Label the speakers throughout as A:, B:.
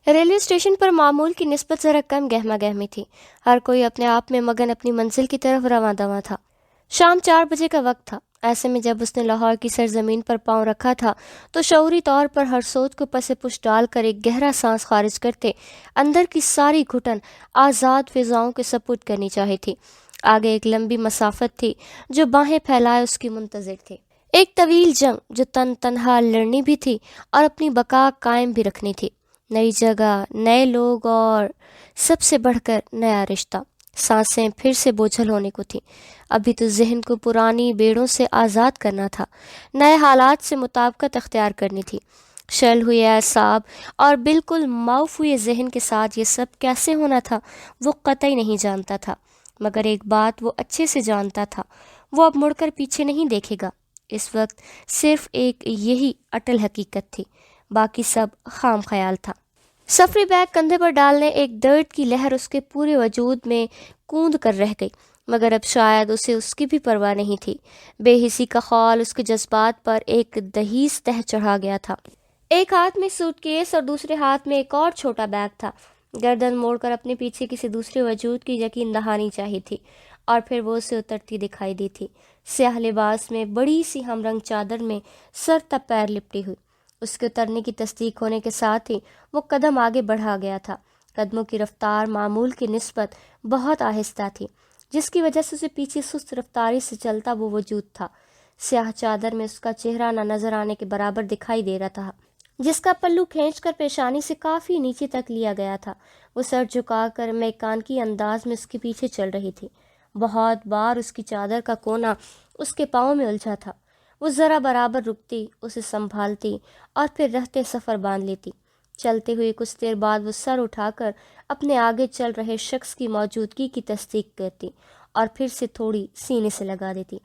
A: Railway station پر معمول کی نسبت ذرا کم گہما گہمی تھی۔ ہر کوئی اپنے آپ میں مگن اپنی منزل کی طرف رواں دواں تھا۔ شام 4 بجے کا وقت تھا۔ ایسے میں جب اس نے لاہور کی سرزمین پر پاؤں رکھا تھا تو شعوری طور پر ہر سوچ کو پس پش ڈال کر ایک گہرا سانس خارج کرتے اندر کی ساری گھٹن آزاد فضاؤں کے سپرد کرنی چاہی تھی۔ آگے ایک لمبی مسافت تھی جو باہیں پھیلائے اس کی منتظر تھی، ایک طویل جنگ جو تنہا لڑنی بھی تھی اور اپنی بقا قائم بھی رکھنی تھی۔ نئی جگہ، نئے لوگ اور سب سے بڑھ کر نیا رشتہ۔ سانسیں پھر سے بوجھل ہونے کو تھیں۔ ابھی تو ذہن کو پرانی بیڑوں سے آزاد کرنا تھا، نئے حالات سے مطابقت اختیار کرنی تھی۔ شل ہوئے اعصاب اور بالکل معاف ہوئے ذہن کے ساتھ یہ سب کیسے ہونا تھا وہ قطعی نہیں جانتا تھا، مگر ایک بات وہ اچھے سے جانتا تھا، وہ اب مڑ کر پیچھے نہیں دیکھے گا۔ اس وقت صرف ایک یہی اٹل حقیقت تھی، باقی سب خام خیال تھا۔ سفری بیگ کندھے پر ڈالنے ایک درد کی لہر اس کے پورے وجود میں کوند کر رہ گئی، مگر اب شاید اسے اس کی بھی پرواہ نہیں تھی۔ بے حسی کا خول اس کے جذبات پر ایک دہیز تہ چڑھا گیا تھا۔ ایک ہاتھ میں سوٹ کیس اور دوسرے ہاتھ میں ایک اور چھوٹا بیگ تھا۔ گردن موڑ کر اپنے پیچھے کسی دوسرے وجود کی یقین دہانی چاہی تھی، اور پھر وہ اسے اترتی دکھائی دی تھی، سیاہ لباس میں، بڑی سی ہم رنگ چادر میں، سر تک پیر لپٹی ہوئی۔ اس کے اترنے کی تصدیق ہونے کے ساتھ ہی وہ قدم آگے بڑھا گیا تھا۔ قدموں کی رفتار معمول کی نسبت بہت آہستہ تھی، جس کی وجہ سے اسے پیچھے سست رفتاری سے چلتا وہ وجود تھا۔ سیاہ چادر میں اس کا چہرہ نہ نظر آنے کے برابر دکھائی دے رہا تھا، جس کا پلو کھینچ کر پیشانی سے کافی نیچے تک لیا گیا تھا۔ وہ سر جھکا کر میکانکی انداز میں اس کے پیچھے چل رہی تھی۔ بہت بار اس کی چادر کا کونا اس کے پاؤں میں الجھا تھا۔ وہ ذرا برابر رکتی، اسے سنبھالتی اور پھر رہتے سفر باندھ لیتی۔ چلتے ہوئے کچھ دیر بعد وہ سر اٹھا کر اپنے آگے چل رہے شخص کی موجودگی کی تصدیق کرتی اور پھر سے تھوڑی سینے سے لگا دیتی۔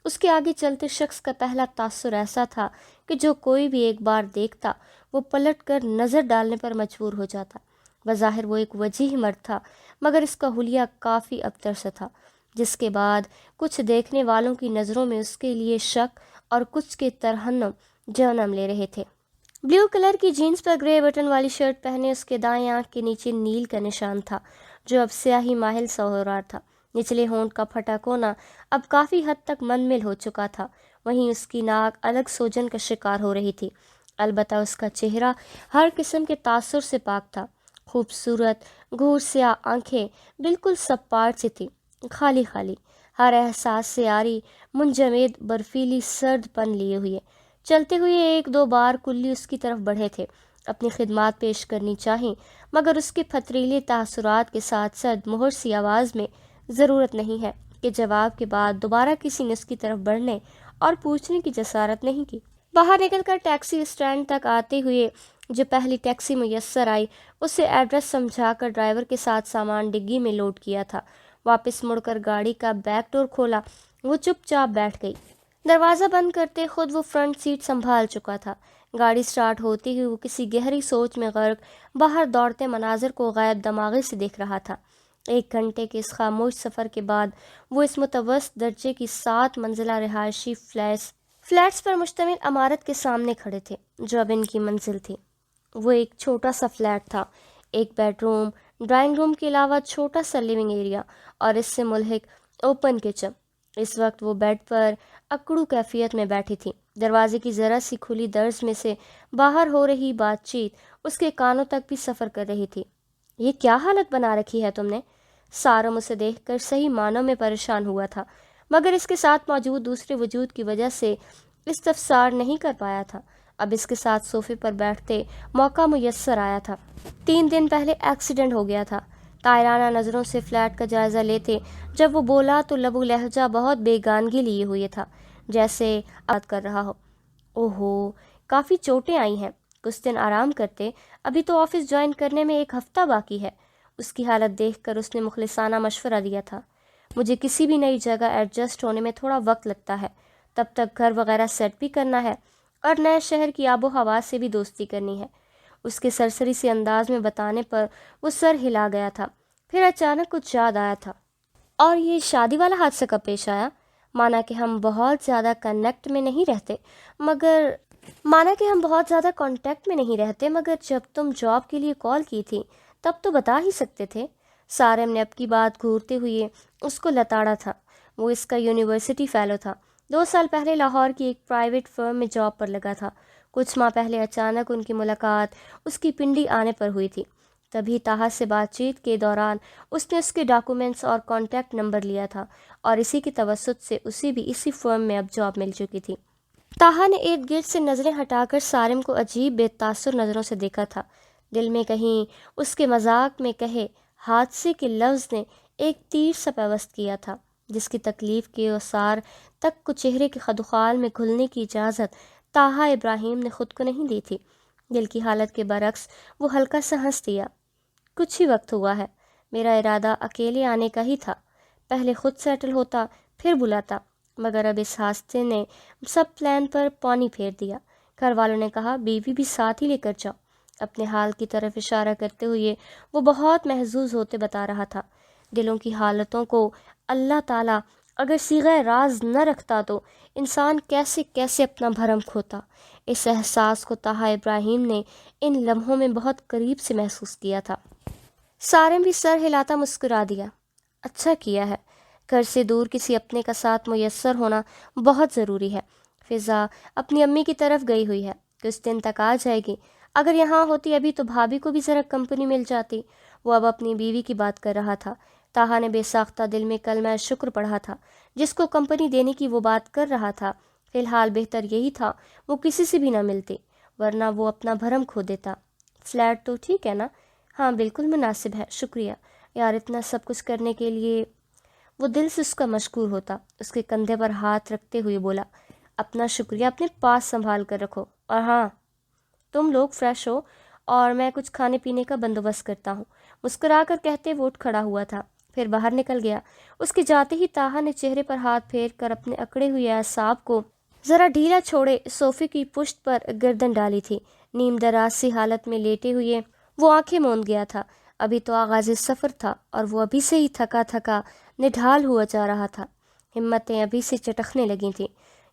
A: اس کے آگے چلتے شخص کا پہلا تاثر ایسا تھا کہ جو کوئی بھی ایک بار دیکھتا وہ پلٹ کر نظر ڈالنے پر مجبور ہو جاتا۔ بظاہر وہ ایک وجیح مرد تھا، مگر اس کا حلیہ کافی ابتر سا تھا، جس کے بعد کچھ دیکھنے والوں کی نظروں میں اس کے لیے شک اور کچھ کے ترہنم جنم لے رہے تھے۔ بلیو کلر کی جینز پر گرے بٹن والی شرٹ پہنے اس کے دائیں آنکھ کے نیچے نیل کا نشان تھا، جو اب سیاہی مائل سا ہو رہا تھا۔ نچلے ہونٹ کا پھٹا کونا اب کافی حد تک منمل ہو چکا تھا، وہیں اس کی ناک الگ سوجن کا شکار ہو رہی تھی۔ البتہ اس کا چہرہ ہر قسم کے تاثر سے پاک تھا۔ خوبصورت گھور سیاہ آنکھیں بالکل سپاٹ سی تھی، خالی خالی، ہر احساس سے عاری، منجمد، برفیلی سرد پن لیے ہوئے۔ چلتے ہوئے ایک دو بار کلی اس کی طرف بڑھے تھے، اپنی خدمات پیش کرنی چاہیں، مگر اس کے پھتریلے تاثرات کے ساتھ سرد مہر سی آواز میں ضرورت نہیں ہے کہ جواب کے بعد دوبارہ کسی نے اس کی طرف بڑھنے اور پوچھنے کی جسارت نہیں کی۔ باہر نکل کر ٹیکسی اسٹینڈ تک آتے ہوئے جو پہلی ٹیکسی میسر آئی، اسے ایڈریس سمجھا کر ڈرائیور کے ساتھ سامان ڈگی میں لوڈ کیا تھا۔ واپس مڑ کر گاڑی کا بیک ڈور کھولا، وہ چپ چاپ بیٹھ گئی۔ دروازہ بند کرتے خود وہ فرنٹ سیٹ سنبھال چکا تھا۔ گاڑی سٹارٹ ہوتی ہی وہ کسی گہری سوچ میں غرق باہر دوڑتے مناظر کو غائب دماغی سے دیکھ رہا تھا۔ 1 گھنٹے کے اس خاموش سفر کے بعد وہ اس متوسط درجے کی 7 منزلہ رہائشی فلیٹس پر مشتمل عمارت کے سامنے کھڑے تھے، جو اب ان کی منزل تھی۔ وہ ایک چھوٹا سا فلیٹ تھا، ایک بیڈ روم، ڈرائنگ روم کے علاوہ چھوٹا سا لیونگ ایریا اور اس سے ملحق اوپن کچن۔ اس وقت وہ بیڈ پر اکڑو کیفیت میں بیٹھی تھی۔ دروازے کی ذرا سی کھلی درز میں سے باہر ہو رہی بات چیت اس کے کانوں تک بھی سفر کر رہی تھی۔ یہ کیا حالت بنا رکھی ہے تم نے؟ سارم اسے دیکھ کر صحیح معنوں میں پریشان ہوا تھا، مگر اس کے ساتھ موجود دوسرے وجود کی وجہ سے استفسار نہیں کر پایا تھا۔ اب اس کے ساتھ صوفے پر بیٹھتے موقع میسر آیا تھا۔ 3 دن پہلے ایکسیڈنٹ ہو گیا تھا۔ طائرانہ نظروں سے فلیٹ کا جائزہ لیتے جب وہ بولا تو لب و لہجہ بہت بیگانگی لیے ہوئے تھا، جیسے بات کر رہا ہو۔ اوہو، کافی چوٹیں آئی ہیں، کچھ دن آرام کرتے، ابھی تو آفس جوائن کرنے میں 1 ہفتہ باقی ہے۔ اس کی حالت دیکھ کر اس نے مخلصانہ مشورہ دیا تھا۔ مجھے کسی بھی نئی جگہ ایڈجسٹ ہونے میں تھوڑا وقت لگتا ہے، تب تک گھر وغیرہ سیٹ بھی کرنا ہے اور نئے شہر کی آب و ہوا سے بھی دوستی کرنی ہے۔ اس کے سرسری سے انداز میں بتانے پر وہ سر ہلا گیا تھا، پھر اچانک کچھ یاد آیا تھا۔ اور یہ شادی والا حادثہ کب پیش آیا؟ مانا کہ ہم بہت زیادہ کنیکٹ میں نہیں رہتے، مگر مانا کہ ہم بہت زیادہ کانٹیکٹ میں نہیں رہتے، مگر جب تم جاب کے لیے کال کی تھی تب تو بتا ہی سکتے تھے۔ سارم نے اب کی بات گھورتے ہوئے اس کو لتاڑا تھا۔ وہ اس کا یونیورسٹی فیلو تھا، 2 سال پہلے لاہور کی ایک پرائیویٹ فرم میں جاب پر لگا تھا۔ کچھ ماہ پہلے اچانک ان کی ملاقات اس کی پنڈی آنے پر ہوئی تھی۔ تبھی طاہا سے بات چیت کے دوران اس نے اس کے ڈاکومنٹس اور کانٹیکٹ نمبر لیا تھا، اور اسی کی توسط سے اسے بھی اسی فرم میں اب جاب مل چکی تھی۔ طاہا نے ارد گرد سے نظریں ہٹا کر سارم کو عجیب بے تاثر نظروں سے دیکھا تھا۔ دل میں کہیں اس کے مذاق میں کہے حادثے کے لفظ نے ایک تیر سا پیوست کیا تھا، جس کی تکلیف کے اوسار تک کو چہرے کے خدوخال میں گھلنے کی اجازت طاہا ابراہیم نے خود کو نہیں دی تھی۔ دل کی حالت کے برعکس وہ ہلکا سا ہنس دیا۔ کچھ ہی وقت ہوا ہے، میرا ارادہ اکیلے آنے کا ہی تھا، پہلے خود سیٹل ہوتا پھر بلاتا، مگر اب اس حادثے نے سب پلان پر پانی پھیر دیا۔ گھر والوں نے کہا بیوی بھی ساتھ ہی لے کر جاؤ۔ اپنے حال کی طرف اشارہ کرتے ہوئے وہ بہت محظوظ ہوتے بتا رہا تھا۔ دلوں کی حالتوں کو اللہ تعالیٰ اگر صیغہ راز نہ رکھتا تو انسان کیسے کیسے اپنا بھرم کھوتا۔ اس احساس کو طاہا ابراہیم نے ان لمحوں میں بہت قریب سے محسوس کیا تھا۔ سارم بھی سر ہلاتا مسکرا دیا۔ اچھا کیا ہے، گھر سے دور کسی اپنے کا ساتھ میسر ہونا بہت ضروری ہے۔ فضا اپنی امی کی طرف گئی ہوئی ہے، کچھ دن تک آ جائے گی۔ اگر یہاں ہوتی ابھی تو بھابھی کو بھی ذرا کمپنی مل جاتی۔ وہ اب اپنی بیوی کی بات کر رہا تھا۔ طاہا نے بے ساختہ دل میں کلمہ شکر پڑھا تھا۔ جس کو کمپنی دینے کی وہ بات کر رہا تھا، فی الحال بہتر یہی تھا وہ کسی سے بھی نہ ملتی، ورنہ وہ اپنا بھرم کھو دیتا۔ فلیٹ تو ٹھیک ہے نا؟ ہاں بالکل مناسب ہے، شکریہ یار اتنا سب کچھ کرنے کے لیے۔ وہ دل سے اس کا مشکور ہوتا، اس کے کندھے پر ہاتھ رکھتے ہوئے بولا اپنا شکریہ اپنے پاس سنبھال کر رکھو، اور ہاں تم لوگ فریش ہو اور میں کچھ کھانے پینے کا بندوبست کرتا ہوں۔ مسکرا کر کہتے وہ اٹھ کھڑا ہوا تھا، پھر باہر نکل گیا۔ اس کے جاتے ہی طاہا نے چہرے پر ہاتھ پھیر کر اپنے اکڑے ہوئے اعصاب کو ذرا ڈھیلا چھوڑے صوفے کی پشت پر گردن ڈالی تھی۔ نیم دراز سی حالت میں لیٹے ہوئے وہ آنکھیں موند گیا تھا۔ ابھی تو آغاز سفر تھا اور وہ ابھی سے ہی تھکا تھکا نڈھال ہوا جا رہا تھا۔ ہمتیں ابھی سے چٹکنے لگی تھیں۔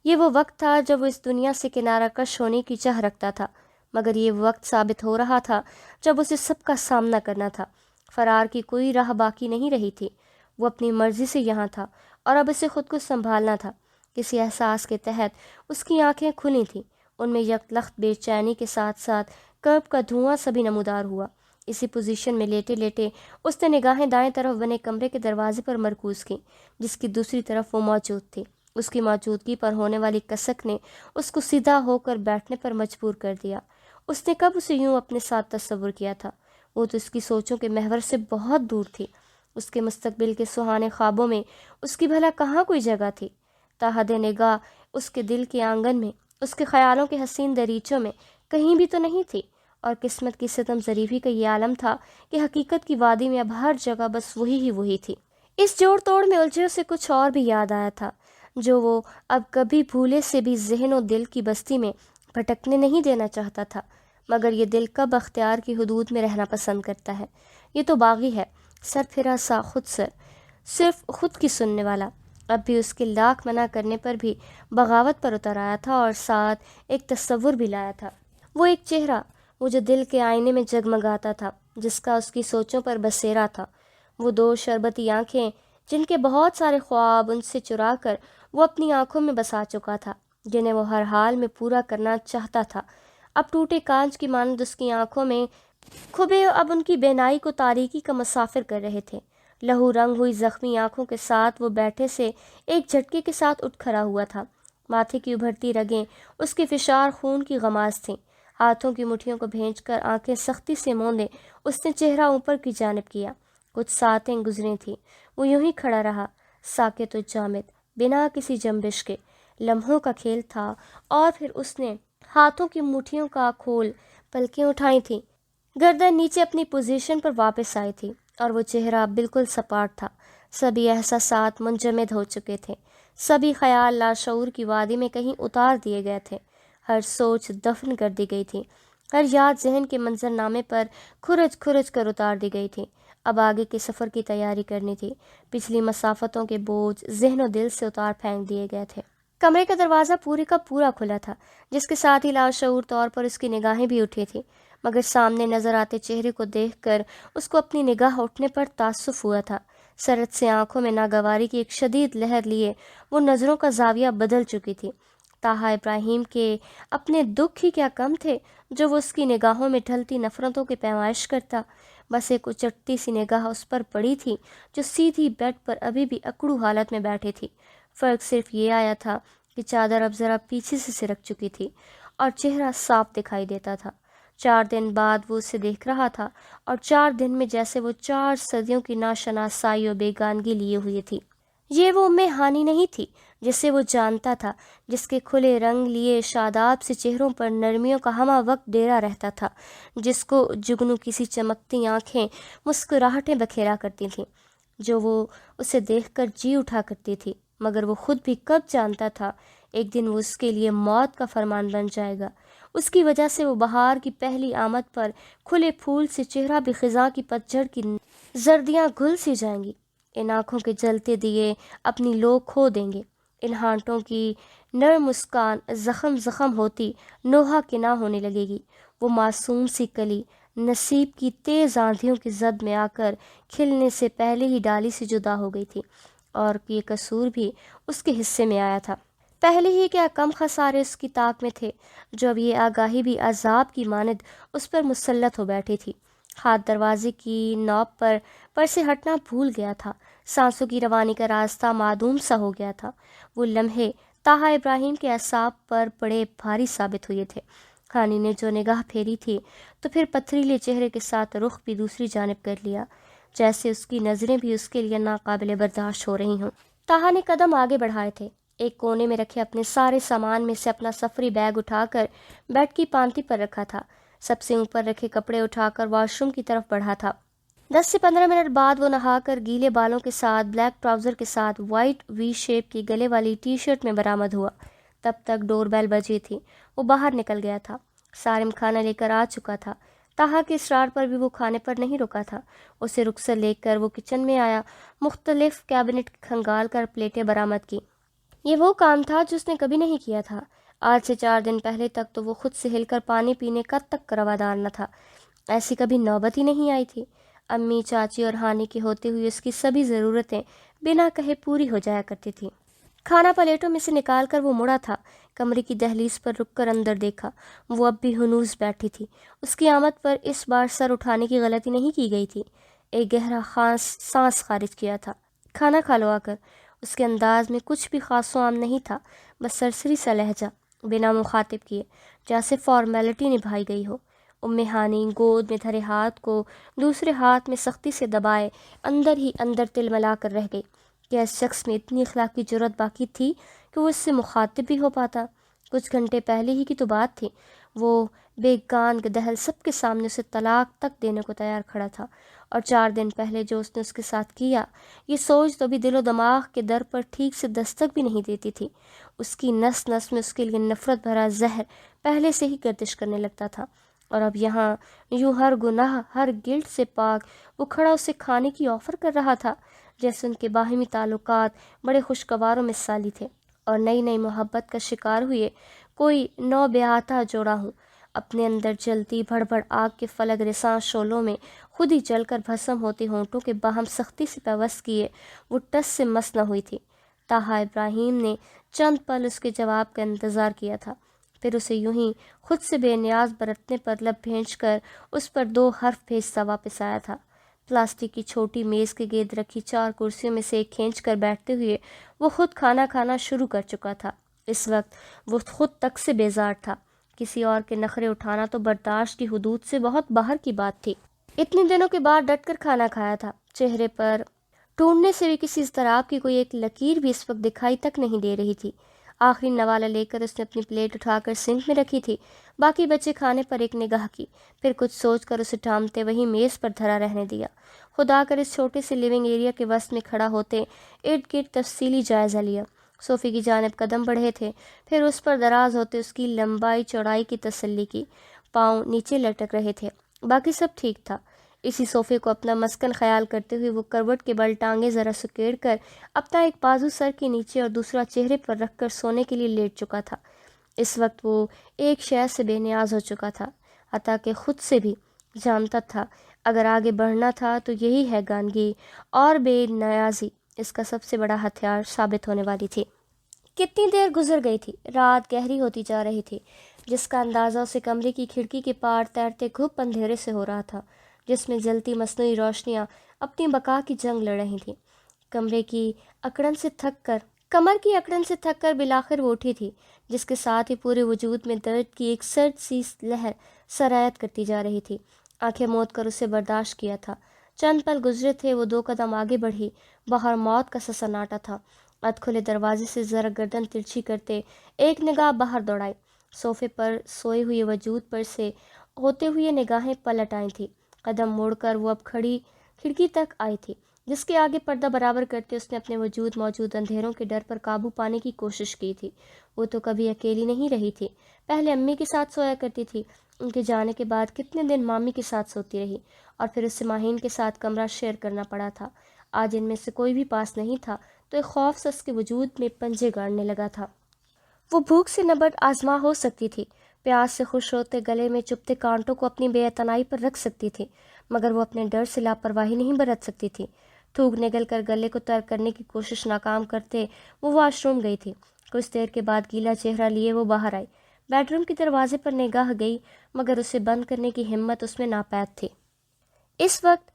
A: یہ وہ وقت تھا جب وہ اس دنیا سے کنارہ کش ہونے کی چاہ رکھتا تھا، مگر یہ وقت ثابت ہو رہا تھا جب اسے سب کا سامنا کرنا تھا۔ فرار کی کوئی راہ باقی نہیں رہی تھی۔ وہ اپنی مرضی سے یہاں تھا اور اب اسے خود کو سنبھالنا تھا۔ کسی احساس کے تحت اس کی آنکھیں کھلی تھیں، ان میں یک لخت بے چینی کے ساتھ ساتھ کرب کا دھواں سبھی نمودار ہوا۔ اسی پوزیشن میں لیٹے لیٹے اس نے نگاہیں دائیں طرف بنے کمرے کے دروازے پر مرکوز کیں، جس کی دوسری طرف وہ موجود تھی۔ اس کی موجودگی پر ہونے والی کسک نے اس کو سیدھا ہو کر بیٹھنے پر مجبور کر دیا۔ اس نے کب اسے یوں اپنے ساتھ تصور کیا تھا؟ وہ تو اس کی سوچوں کے محور سے بہت دور تھی۔ اس کے مستقبل کے سہانے خوابوں میں اس کی بھلا کہاں کوئی جگہ تھی؟ تاحد نگاہ اس کے دل کے آنگن میں، اس کے خیالوں کے حسین دریچوں میں کہیں بھی تو نہیں تھی، اور قسمت کی ستم ظریفی کا یہ عالم تھا کہ حقیقت کی وادی میں اب ہر جگہ بس وہی ہی وہی تھی۔ اس جوڑ توڑ میں الجھے اسے کچھ اور بھی یاد آیا تھا، جو وہ اب کبھی بھولے سے بھی ذہن و دل کی بستی میں بھٹکنے نہیں دینا چاہتا تھا۔ مگر یہ دل کب اختیار کی حدود میں رہنا پسند کرتا ہے؟ یہ تو باغی ہے، سر پھرا سا خود سر، صرف خود کی سننے والا۔ اب بھی اس کے لاکھ منع کرنے پر بھی بغاوت پر اتر آیا تھا اور ساتھ ایک تصور بھی لایا تھا۔ وہ ایک چہرہ، وہ جو دل کے آئینے میں جگمگاتا تھا، جس کا اس کی سوچوں پر بسیرا تھا۔ وہ دو شربتی آنکھیں جن کے بہت سارے خواب ان سے چرا کر وہ اپنی آنکھوں میں بسا چکا تھا، جنہیں وہ ہر حال میں پورا کرنا چاہتا تھا۔ اب ٹوٹے کانچ کی مانند اس کی آنکھوں میں کھبے اب ان کی بینائی کو تاریکی کا مسافر کر رہے تھے۔ لہو رنگ ہوئی زخمی آنکھوں کے ساتھ وہ بیٹھے سے ایک جھٹکے کے ساتھ اٹھ کھڑا ہوا تھا۔ ماتھے کی ابھرتی رگیں اس کے فشار خون کی غماز تھیں۔ ہاتھوں کی مٹھیوں کو بھینچ کر آنکھیں سختی سے موندے اس نے چہرہ اوپر کی جانب کیا۔ کچھ ساعتیں گزری تھیں، وہ یوں ہی کھڑا رہا، ساکت و جامد، بنا کسی جنبش کے۔ لمحوں کا کھیل تھا، اور پھر اس نے ہاتھوں کی مٹھیوں کا کھول پلکیں اٹھائی تھیں، گردن نیچے اپنی پوزیشن پر واپس آئی تھی، اور وہ چہرہ بالکل سپاٹ تھا۔ سبھی احساسات منجمد ہو چکے تھے، سبھی خیال لاشعور کی وادی میں کہیں اتار دیے گئے تھے، ہر سوچ دفن کر دی گئی تھی، ہر یاد ذہن کے منظر نامے پر کھرچ کھرچ کر اتار دی گئی تھی۔ اب آگے کے سفر کی تیاری کرنی تھی۔ پچھلی مسافتوں کے بوجھ ذہن و دل سے اتار پھینک دیے گئے تھے۔ کمرے کا دروازہ پورے کا پورا کھلا تھا، جس کے ساتھ ہی لاشعور طور پر اس کی نگاہیں بھی اٹھی تھیں، مگر سامنے نظر آتے چہرے کو دیکھ کر اس کو اپنی نگاہ اٹھنے پر تعصف ہوا تھا۔ سرد سے آنکھوں میں ناگواری کی ایک شدید لہر لیے وہ نظروں کا زاویہ بدل چکی تھی۔ طاہا ابراہیم کے اپنے دکھ ہی کیا کم تھے جو وہ اس کی نگاہوں میں ڈھلتی نفرتوں کی پیمائش کرتا۔ بس ایک اچٹتی سی نگاہ اس پر پڑی تھی جو سیدھی بیڈ پر ابھی بھی اکڑو حالت میں بیٹھی تھی۔ فرق صرف یہ آیا تھا کہ چادر اب ذرا پیچھے سے سرک چکی تھی اور چہرہ صاف دکھائی دیتا تھا۔ 4 دن بعد وہ اسے دیکھ رہا تھا اور 4 دن میں جیسے وہ 4 صدیوں کی ناشناسائی و بیگانگی لیے ہوئی تھی۔ یہ وہ ام ہانی نہیں تھی جسے وہ جانتا تھا، جس کے کھلے رنگ لیے شاداب سے چہروں پر نرمیوں کا ہمہ وقت ڈیرا رہتا تھا، جس کو جگنو کسی چمکتی آنکھیں مسکراہٹیں بکھیرا کرتی تھیں، جو وہ اسے دیکھ کر جی اٹھا کرتی تھی، مگر وہ خود بھی کب جانتا تھا ایک دن وہ اس کے لیے موت کا فرمان بن جائے گا۔ اس کی وجہ سے وہ بہار کی پہلی آمد پر کھلے پھول سے چہرہ بھی خزاں کی پتجھڑ کی زردیاں گھل سی جائیں گی۔ ان آنکھوں کے جلتے دیے اپنی لو کھو دیں گے، ان ہانٹوں کی نرم مسکان زخم زخم ہوتی نوحہ کے نہ ہونے لگے گی۔ وہ معصوم سی کلی نصیب کی تیز آندھیوں کی زد میں آ کر کھلنے سے پہلے ہی ڈالی سے جدا ہو گئی تھی، اور یہ قصور بھی اس کے حصے میں آیا تھا۔ پہلے ہی کیا کم خسارے اس کی طاق میں تھے، جو اب یہ آگاہی بھی عذاب کی مانند اس پر مسلط ہو بیٹھی تھی۔ ہاتھ دروازے کی نوب پر سے ہٹنا بھول گیا تھا، سانسوں کی روانی کا راستہ معدوم سا ہو گیا تھا۔ وہ لمحے طاہا ابراہیم کے اعصاب پر بڑے بھاری ثابت ہوئے تھے۔ ہانی نے جو نگاہ پھیری تھی تو پھر پتھریلے چہرے کے ساتھ رخ بھی دوسری جانب کر لیا، جیسے اس کی نظریں بھی اس کے لیے ناقابل برداشت ہو رہی ہوں۔ طاہا نے قدم آگے بڑھائے تھے، ایک کونے میں رکھے اپنے سارے سامان میں سے اپنا سفری بیگ اٹھا کر بیڈ کی پانتی پر رکھا تھا، سب سے اوپر رکھے کپڑے اٹھا کر واش روم کی طرف بڑھا تھا۔ 10 سے 15 منٹ بعد وہ نہا کر گیلے بالوں کے ساتھ بلیک ٹراؤزر کے ساتھ وائٹ وی شیپ کی گلے والی ٹی شرٹ میں برآمد ہوا۔ تب تک ڈور بیل بجی تھی، وہ باہر نکل گیا تھا۔ سارم کھانا لے کر آ چکا تھا، طاہا کے اصرار پر بھی وہ کھانے پر نہیں رکا تھا۔ اسے رخصت لے کر وہ کچن میں آیا، مختلف کیبنٹ کھنگال کر پلیٹیں برآمد کی۔ یہ وہ کام تھا جو اس نے کبھی نہیں کیا تھا۔ آج سے 4 دن پہلے تک تو وہ خود سے ہل کر پانی پینے کا تک روادار نہ تھا، ایسی کبھی نوبت ہی نہیں آئی تھی۔ امی، چاچی اور ہانی کے ہوتے ہوئے اس کی سبھی ضرورتیں بنا کہے پوری ہو جایا کرتی تھی۔ کھانا پلیٹوں میں سے نکال کر وہ مڑا تھا، کمرے کی دہلیز پر رک کر اندر دیکھا، وہ اب بھی ہنوز بیٹھی تھی۔ اس کی آمد پر اس بار سر اٹھانے کی غلطی نہیں کی گئی تھی۔ ایک گہرا سانس خارج کیا تھا۔ کھانا کھا لو آ کر۔ اس کے انداز میں کچھ بھی خاص و عام نہیں تھا، بس سرسری سا لہجہ، بنا مخاطب کیے، جیسے فارمیلٹی نبھائی گئی ہو۔ ام ہانی گود میں دھرے ہاتھ کو دوسرے ہاتھ میں سختی سے دبائے اندر ہی اندر تلملا کر رہ گئی۔ کیا اس شخص میں اتنی اخلاقی جرأت باقی تھی کہ وہ اس سے مخاطب بھی ہو پاتا؟ کچھ گھنٹے پہلے ہی کی تو بات تھی، وہ بیگان دہل سب کے سامنے اسے طلاق تک دینے کو تیار کھڑا تھا، اور 4 دن پہلے جو اس نے اس کے ساتھ کیا، یہ سوچ تو بھی دل و دماغ کے در پر ٹھیک سے دستک بھی نہیں دیتی تھی۔ اس کی نس نس میں اس کے لیے نفرت بھرا زہر پہلے سے ہی گردش کرنے لگتا تھا، اور اب یہاں یوں ہر گناہ، ہر گلٹ سے پاک وہ کھڑا اسے کھانے کی آفر کر رہا تھا، جیسے ان کے باہمی تعلقات بڑے خوشگوار و مثالی تھے، اور نئی نئی محبت کا شکار ہوئے کوئی نو بیاہتا جوڑا ہوں۔ اپنے اندر جلتی بھڑ بھڑ آگ کے فلک رساں شعلوں میں خود ہی جل کر بھسم ہوتے ہونٹوں کے باہم سختی سے پیوست کیے وہ ٹس سے مس نہ ہوئی تھی۔ طاہا ابراہیم نے چند پل اس کے جواب کا انتظار کیا تھا، پھر اسے یوں ہی خود سے بے نیاز برتنے پر لب بھینچ کر اس پر 2 حرف بھیجتا واپس آیا تھا۔ پلاسٹک کی چھوٹی میز کے گرد رکھی 4 کرسیوں میں سے ایک کھینچ کر بیٹھتے ہوئے وہ خود کھانا کھانا شروع کر چکا تھا۔ اس وقت وہ خود تک سے بیزار تھا، کسی اور کے نخرے اٹھانا تو برداشت کی حدود سے بہت باہر کی بات تھی۔ اتنے دنوں کے بعد ڈٹ کر کھانا کھایا تھا، چہرے پر ٹونڈنے سے بھی کسی اضطراب کی کوئی ایک لکیر بھی اس وقت دکھائی تک نہیں دے رہی تھی۔ آخری نوالہ لے کر اس نے اپنی پلیٹ اٹھا کر سنک میں رکھی تھی، باقی بچے کھانے پر ایک نگاہ کی، پھر کچھ سوچ کر اسے ٹھامتے وہی میز پر دھرا رہنے دیا۔ خدا کر اس چھوٹے سے لیونگ ایریا کے وسط میں کھڑا ہوتے ارد گرد تفصیلی جائزہ لیا۔ صوفے کی جانب قدم بڑھے تھے، پھر اس پر دراز ہوتے اس کی لمبائی چوڑائی کی تسلی کی۔ پاؤں نیچے لٹک رہے تھے، باقی سب ٹھیک تھا۔ اسی صوفے کو اپنا مسکن خیال کرتے ہوئے وہ کروٹ کے بل ٹانگیں ذرا سکیڑ کر اپنا ایک بازو سر کے نیچے اور دوسرا چہرے پر رکھ کر سونے کے لیے لیٹ چکا تھا۔ اس وقت وہ ایک شے سے بے نیاز ہو چکا تھا، حتیٰ کہ خود سے بھی جانتا تھا اگر آگے بڑھنا تھا تو یہی ہے گانگی اور بے نیازی اس کا سب سے بڑا ہتھیار ثابت ہونے والی تھی۔ کتنی دیر گزر گئی تھی، رات گہری ہوتی جا رہی تھی، جس کا اندازہ اسے کمرے کی کھڑکی کے پار تیرتے گھپ اندھیرے سے ہو رہا تھا، جس میں جلتی مصنوعی روشنیاں اپنی بقا کی جنگ لڑ رہی تھیں۔ کمر کی اکڑن سے تھک کر بالآخر وہ اٹھی تھی، جس کے ساتھ ہی پورے وجود میں درد کی ایک سرد سی لہر سرایت کرتی جا رہی تھی۔ آنکھیں موند کر اسے برداشت کیا تھا۔ چند پل گزرے تھے، وہ 2 قدم آگے بڑھی۔ باہر موت کا سنسناٹا تھا۔ ادھ کھلے دروازے سے ذرا گردن ترچھی کرتے ایک نگاہ باہر دوڑائی۔ صوفے پر سوئے ہوئے وجود پر سے ہوتے ہوئے نگاہیں پلٹ آئی تھی۔ قدم موڑ کر وہ اب کھڑکی تک آئی تھی، جس کے آگے پردہ برابر کرتے اس نے اپنے وجود موجود اندھیروں کے ڈر پر قابو پانے کی کوشش کی تھی۔ وہ تو کبھی اکیلی نہیں رہی تھی، پہلے امی کے ساتھ سویا کرتی تھی، ان کے جانے کے بعد کتنے دن مامی کے ساتھ سوتی رہی، اور پھر اسے ماہین کے ساتھ کمرہ شیئر کرنا پڑا تھا۔ آج ان میں سے کوئی بھی پاس نہیں تھا تو ایک خوف سے اس کے وجود میں پنجے گاڑنے لگا تھا۔ وہ بھوک سے نبرد آزما ہو سکتی تھی، پیاس سے خوش ہوتے گلے میں چبھتے کانٹوں کو اپنی بے اعتنائی پر رکھ سکتی تھی، مگر وہ اپنے ڈر سے لاپرواہی نہیں برت سکتی تھی۔ تھوک نگل کر گلے کو تر کرنے کی کوشش ناکام کرتے وہ واش روم گئی تھی۔ کچھ دیر کے بعد گیلا چہرہ لیے وہ باہر آئی۔ بیڈ روم کے دروازے پر نگاہ گئی، مگر اسے بند کرنے کی ہمت اس میں ناپید تھی۔ اس وقت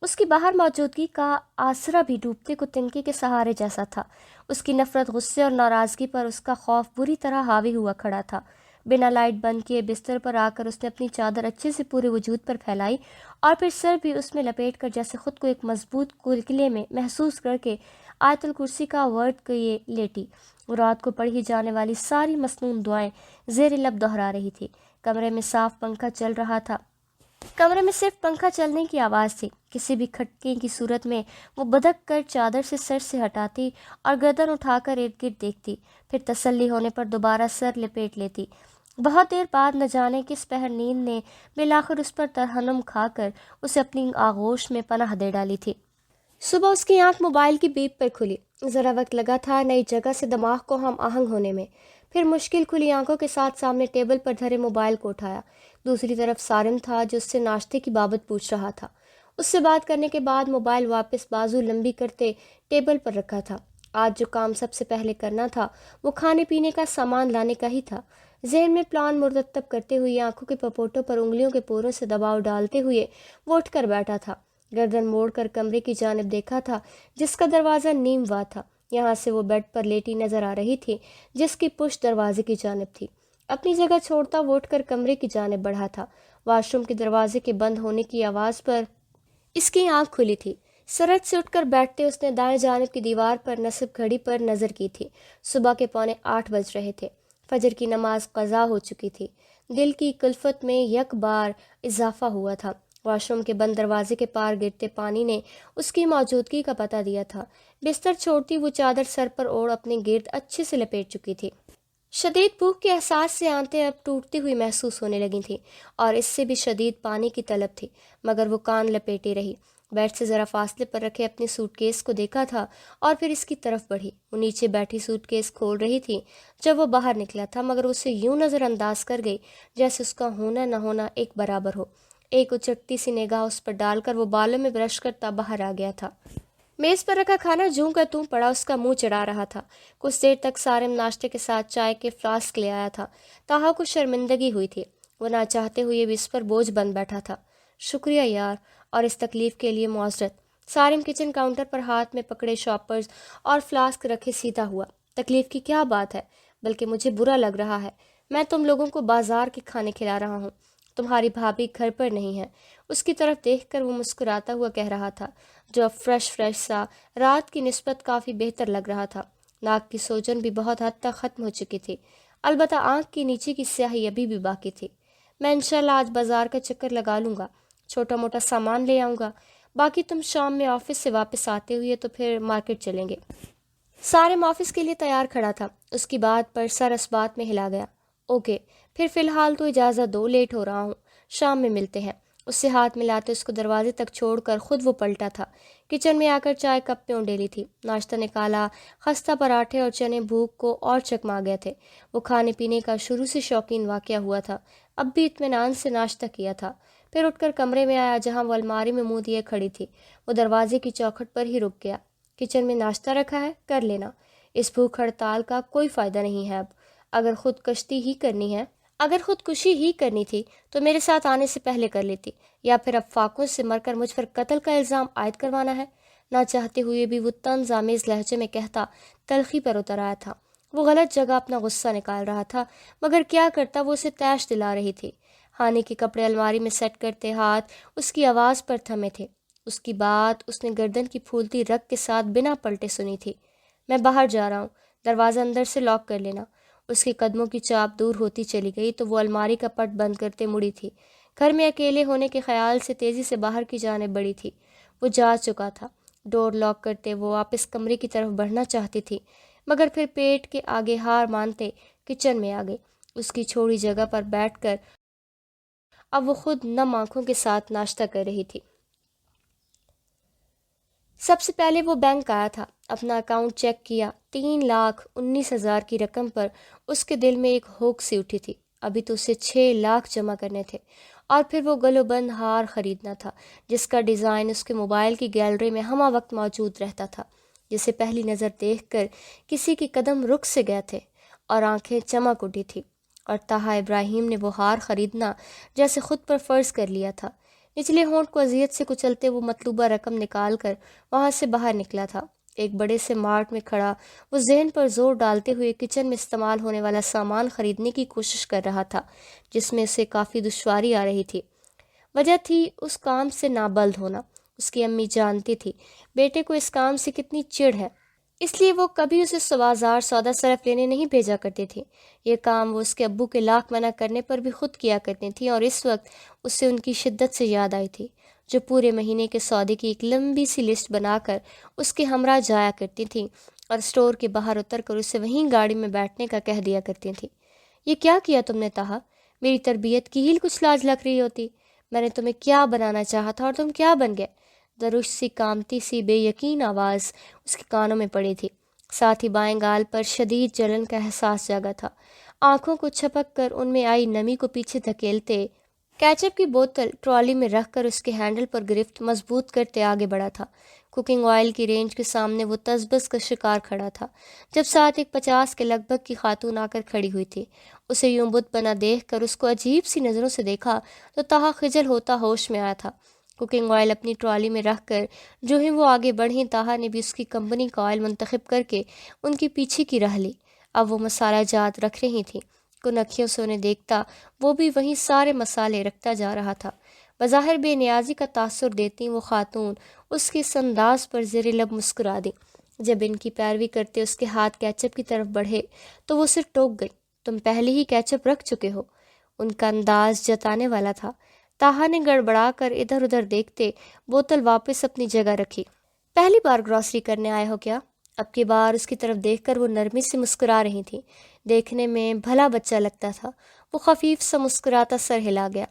A: اس کی باہر موجودگی کا آسرا بھی ڈوبتے کو تنکے کے سہارے جیسا تھا۔ اس کی نفرت، غصے اور ناراضگی پر اس کا خوف بری طرح حاوی ہوا کھڑا تھا۔ بنا لائٹ بند کیے بستر پر آ کر اس نے اپنی چادر اچھے سے پورے وجود پر پھیلائی اور پھر سر بھی اس میں لپیٹ کر جیسے خود کو ایک مضبوط قلعے میں محسوس کر کے آیت الکرسی کا ورد کیے لیٹی۔ وہ رات کو پڑھی جانے والی ساری مسنون دعائیں زیر لب دہرا رہی تھی۔ کمرے میں صاف پنکھا چل رہا تھا۔ کمرے میں صرف پنکھا چلنے کی آواز تھی۔ کسی بھی کھٹکے کی صورت میں وہ بدک کر چادر سے سر سے ہٹاتی اور گردن اٹھا کر ارد گرد دیکھتی، پھر تسلی ہونے پر دوبارہ سر لپیٹ لیتی۔ بہت دیر بعد نہ جانے کس پہر نیند نے بالآخر اس پر ترحم کھا کر اسے اپنی آغوش میں پناہ دے ڈالی تھی۔ صبح اس کی آنکھ موبائل کی بیپ پر کھلی۔ ذرا وقت لگا تھا نئی جگہ سے دماغ کو ہم آہنگ ہونے میں، پھر مشکل کھلی آنکھوں کے ساتھ سامنے ٹیبل پر دھرے موبائل کو اٹھایا۔ دوسری طرف سارم تھا جو اس سے ناشتے کی بابت پوچھ رہا تھا۔ اس سے بات کرنے کے بعد موبائل واپس بازو لمبی کرتے ٹیبل پر رکھا تھا۔ آج جو کام سب سے پہلے کرنا تھا وہ کھانے پینے کا سامان لانے کا ہی تھا۔ ذہن میں پلان مرتب کرتے ہوئے آنکھوں کے پپوٹوں پر انگلیوں کے پوروں سے دباؤ ڈالتے ہوئے وہ اٹھ کر بیٹھا تھا۔ گردن موڑ کر کمرے کی جانب دیکھا تھا جس کا دروازہ نیم وا تھا۔ یہاں سے وہ بیڈ پر لیٹی نظر آ رہی تھی جس کی پشت دروازے کی جانب تھی۔ اپنی جگہ چھوڑتا وہ اٹھ کر کمرے کی جانب بڑھا تھا۔ واش روم کے دروازے کے بند ہونے کی آواز پر اس کی آنکھ کھلی تھی۔ سرج سے اٹھ کر بیٹھتے اس نے دائیں جانب کی دیوار پر نصب گھڑی پر نظر کی تھی۔ صبح کے 7:45 بج رہے تھے۔ فجر کی نماز قضا ہو چکی تھی۔ دل کی کلفت میں یک بار اضافہ ہوا تھا۔ واش روم کے بند دروازے کے پار گرتے پانی نے اس کی موجودگی کا پتہ دیا تھا۔ بستر چھوڑتی وہ چادر سر پر اوڑھ اپنے گرد اچھے سے لپیٹ چکی تھی۔ شدید بھوک کے احساس سے آنتیں اب ٹوٹتی ہوئی محسوس ہونے لگی تھیں اور اس سے بھی شدید پانی کی طلب تھی، مگر وہ کان لپیٹی رہی۔ بیڈ سے ذرا فاصلے پر رکھے اپنے سوٹ کیس کو دیکھا تھا اور پھر اس کی طرف بڑھی۔ وہ نیچے بیٹھی سوٹ کیس کھول رہی تھی جب وہ باہر نکلا تھا، مگر اسے یوں نظر انداز کر گئی جیسے اس کا ہونا نہ ہونا ایک برابر ہو۔ ایک اچٹتی سی نگاہ اس پر ڈال کر وہ بالوں میں برش کرتا باہر آ گیا تھا۔ میز پر رکھا کھانا جوں کا توں پڑا اس کا منہ چڑھا رہا تھا۔ کچھ دیر تک سارم ناشتے کے ساتھ چائے کے فلاسک لے آیا تھا۔ تاہا کو شرمندگی ہوئی تھی، وہ نہ چاہتے ہوئے بھی اس پر بوجھ بن بیٹھا تھا۔ شکریہ یار، اور اس تکلیف کے لیے معذرت۔ سارم کچن کاؤنٹر پر ہاتھ میں پکڑے شاپرز اور فلاسک رکھے سیدھا ہوا۔ تکلیف کی کیا بات ہے، بلکہ مجھے برا لگ رہا ہے۔ میں تم لوگوں کو بازار کے کھانے کھلا رہا ہوں، تمہاری بھابھی گھر پر نہیں ہے۔ اس کی طرف دیکھ کر وہ مسکراتا ہوا کہہ رہا تھا، جو اب فریش سا رات کی نسبت کافی بہتر لگ رہا تھا۔ ناک کی سوجن بھی بہت حد تک ختم ہو چکی تھی، البتہ آنکھ کی نیچے کی سیاہی ابھی بھی باقی تھی۔ میں انشاءاللہ آج بازار کا چکر لگا لوں گا، چھوٹا موٹا سامان لے آؤں گا، باقی تم شام میں آفس سے واپس آتے ہوئے تو پھر مارکیٹ چلیں گے۔ سارم آفس کے لیے تیار کھڑا تھا۔ اس کی بات پر سر اس بات میں ہلا گیا۔ اوکے، پھر فی الحال تو اجازت دو، لیٹ ہو رہا ہوں، شام میں ملتے ہیں۔ اس سے ہاتھ ملاتے اس کو دروازے تک چھوڑ کر خود وہ پلٹا تھا۔ کچن میں آ کر چائے کپ میں اونڈیلی تھی۔ ناشتہ نکالا، خستہ پراٹھے اور چنے بھوک کو اور چکما گئے تھے۔ وہ کھانے پینے کا شروع سے شوقین واقعہ ہوا تھا، اب بھی اطمینان سے ناشتہ کیا تھا۔ پھر اٹھ کر کمرے میں آیا جہاں وہ الماری میں منہ دیے کھڑی تھی۔ وہ دروازے کی چوکھٹ پر ہی رک گیا۔ کچن میں ناشتہ رکھا ہے، کر لینا۔ اس بھوک ہڑتال کا کوئی فائدہ نہیں ہے اب۔ اگر خودکشی ہی کرنی تھی تو میرے ساتھ آنے سے پہلے کر لیتی، یا پھر اب فاقوں سے مر کر مجھ پر قتل کا الزام عائد کروانا ہے۔ نہ چاہتے ہوئے بھی وہ طنز آمیز لہجے میں کہتا تلخی پر اتر آیا تھا۔ وہ غلط جگہ اپنا غصہ نکال رہا تھا، مگر کیا کرتا، وہ اسے تیش دلا رہی تھی۔ ہانی کے کپڑے الماری میں سیٹ کرتے ہاتھ اس کی آواز پر تھمے تھے۔ اس کی بات اس نے گردن کی پھولتی رگ کے ساتھ بنا پلٹے سنی تھی۔ میں باہر جا رہا ہوں، دروازہ اندر سے لاک کر لینا۔ اس کے قدموں کی چاپ دور ہوتی چلی گئی تو وہ الماری کا پٹ بند کرتے مڑی تھی۔ گھر میں اکیلے ہونے کے خیال سے تیزی سے باہر کی جانب بڑھی تھی۔ وہ جا چکا تھا۔ ڈور لاک کرتے وہ واپس کمرے کی طرف بڑھنا چاہتی تھی، مگر پھر پیٹ کے آگے ہار مانتے کچن میں آ گئی۔ اس کی چھوڑی جگہ پر بیٹھ کر اب وہ خود نم آنکھوں کے ساتھ ناشتہ کر رہی تھی۔ سب سے پہلے وہ بینک آیا تھا، اپنا اکاؤنٹ چیک کیا۔ 3,19,000 کی رقم پر اس کے دل میں ایک ہوک سی اٹھی تھی۔ ابھی تو اسے 6 لاکھ جمع کرنے تھے، اور پھر وہ گلو بند ہار خریدنا تھا جس کا ڈیزائن اس کے موبائل کی گیلری میں ہمہ وقت موجود رہتا تھا، جسے پہلی نظر دیکھ کر کسی کے قدم رک سے گئے تھے اور آنکھیں چمک اٹھی تھی۔ اور طاہا ابراہیم نے وہ ہار خریدنا جیسے خود پر فرض کر لیا تھا۔ نچلے ہونٹ کو اذیت سے کچلتے وہ مطلوبہ رقم نکال کر وہاں سے باہر نکلا تھا۔ ایک بڑے سے مارٹ میں کھڑا وہ ذہن پر زور ڈالتے ہوئے کچن میں استعمال ہونے والا سامان خریدنے کی کوشش کر رہا تھا، جس میں اسے کافی دشواری آ رہی تھی۔ وجہ تھی اس کام سے نابلد ہونا۔ اس کی امی جانتی تھی بیٹے کو اس کام سے کتنی چڑ ہے، اس لیے وہ کبھی اسے بازار سودا صرف لینے نہیں بھیجا کرتی تھی۔ یہ کام وہ اس کے ابو کے لاکھ منع کرنے پر بھی خود کیا کرتی تھیں، اور اس وقت اسے ان کی شدت سے یاد آئی تھی، جو پورے مہینے کے سودے کی ایک لمبی سی لسٹ بنا کر اس کے ہمراہ جایا کرتی تھیں اور اسٹور کے باہر اتر کر اسے وہیں گاڑی میں بیٹھنے کا کہہ دیا کرتی تھیں۔ یہ کیا کیا تم نے طاہا؟ میری تربیت کی ہیل کچھ لاج لگ رہی ہوتی۔ میں نے تمہیں کیا بنانا چاہا تھا اور تم کیا بن گئے؟ درش سی کامتی سی بے یقین آواز اس کے کانوں میں پڑی تھی، ساتھ ہی بائیں گال پر شدید جلن کا احساس جاگا تھا۔ آنکھوں کو چھپک کر ان میں آئی نمی کو پیچھے دھکیلتے کیچپ کی بوتل ٹرالی میں رکھ کر اس کے ہینڈل پر گرفت مضبوط کرتے آگے بڑھا تھا۔ کوکنگ آئل کی رینج کے سامنے وہ تذبذب کا شکار کھڑا تھا، جب ساتھ ایک 50 کے لگ بھگ کی خاتون آ کر کھڑی ہوئی تھی۔ اسے یوں بت بنا دیکھ کر اس کو عجیب سی نظروں سے دیکھا تو طاہا خجل ہوتا ہوش میں آیا تھا۔ کوکنگ آئل اپنی ٹرالی میں رکھ کر جو ہی وہ آگے بڑھیں، طاہا نے بھی اس کی کمپنی کا آئل منتخب کر کے ان کی پیچھے کی راہ لی۔ اب وہ مسالہ جات رکھ رہی تھیں۔ کن اکھیوں سے انہیں دیکھتا وہ بھی وہیں سارے مسالے رکھتا جا رہا تھا۔ بظاہر بے نیازی کا تاثر دیتی وہ خاتون اس کے اس انداز پر زیر لب مسکرا دی۔ جب ان کی پیروی کرتے اس کے ہاتھ کیچپ کی طرف بڑھے تو وہ اسے ٹوک گئی۔ تم پہلے ہی کیچپ رکھ چکے ہو؟ ان کا انداز جتانے والا تھا۔ طاہا نے گڑبڑا کر ادھر ادھر دیکھتے بوتل واپس اپنی جگہ رکھی۔ پہلی بار گروسری کرنے آئے ہو کیا؟ اب کی بار اس کی طرف دیکھ کر وہ نرمی سے مسکرا رہی تھی۔ دیکھنے میں بھلا بچہ لگتا تھا۔ وہ خفیف سا مسکراتا سر ہلا گیا۔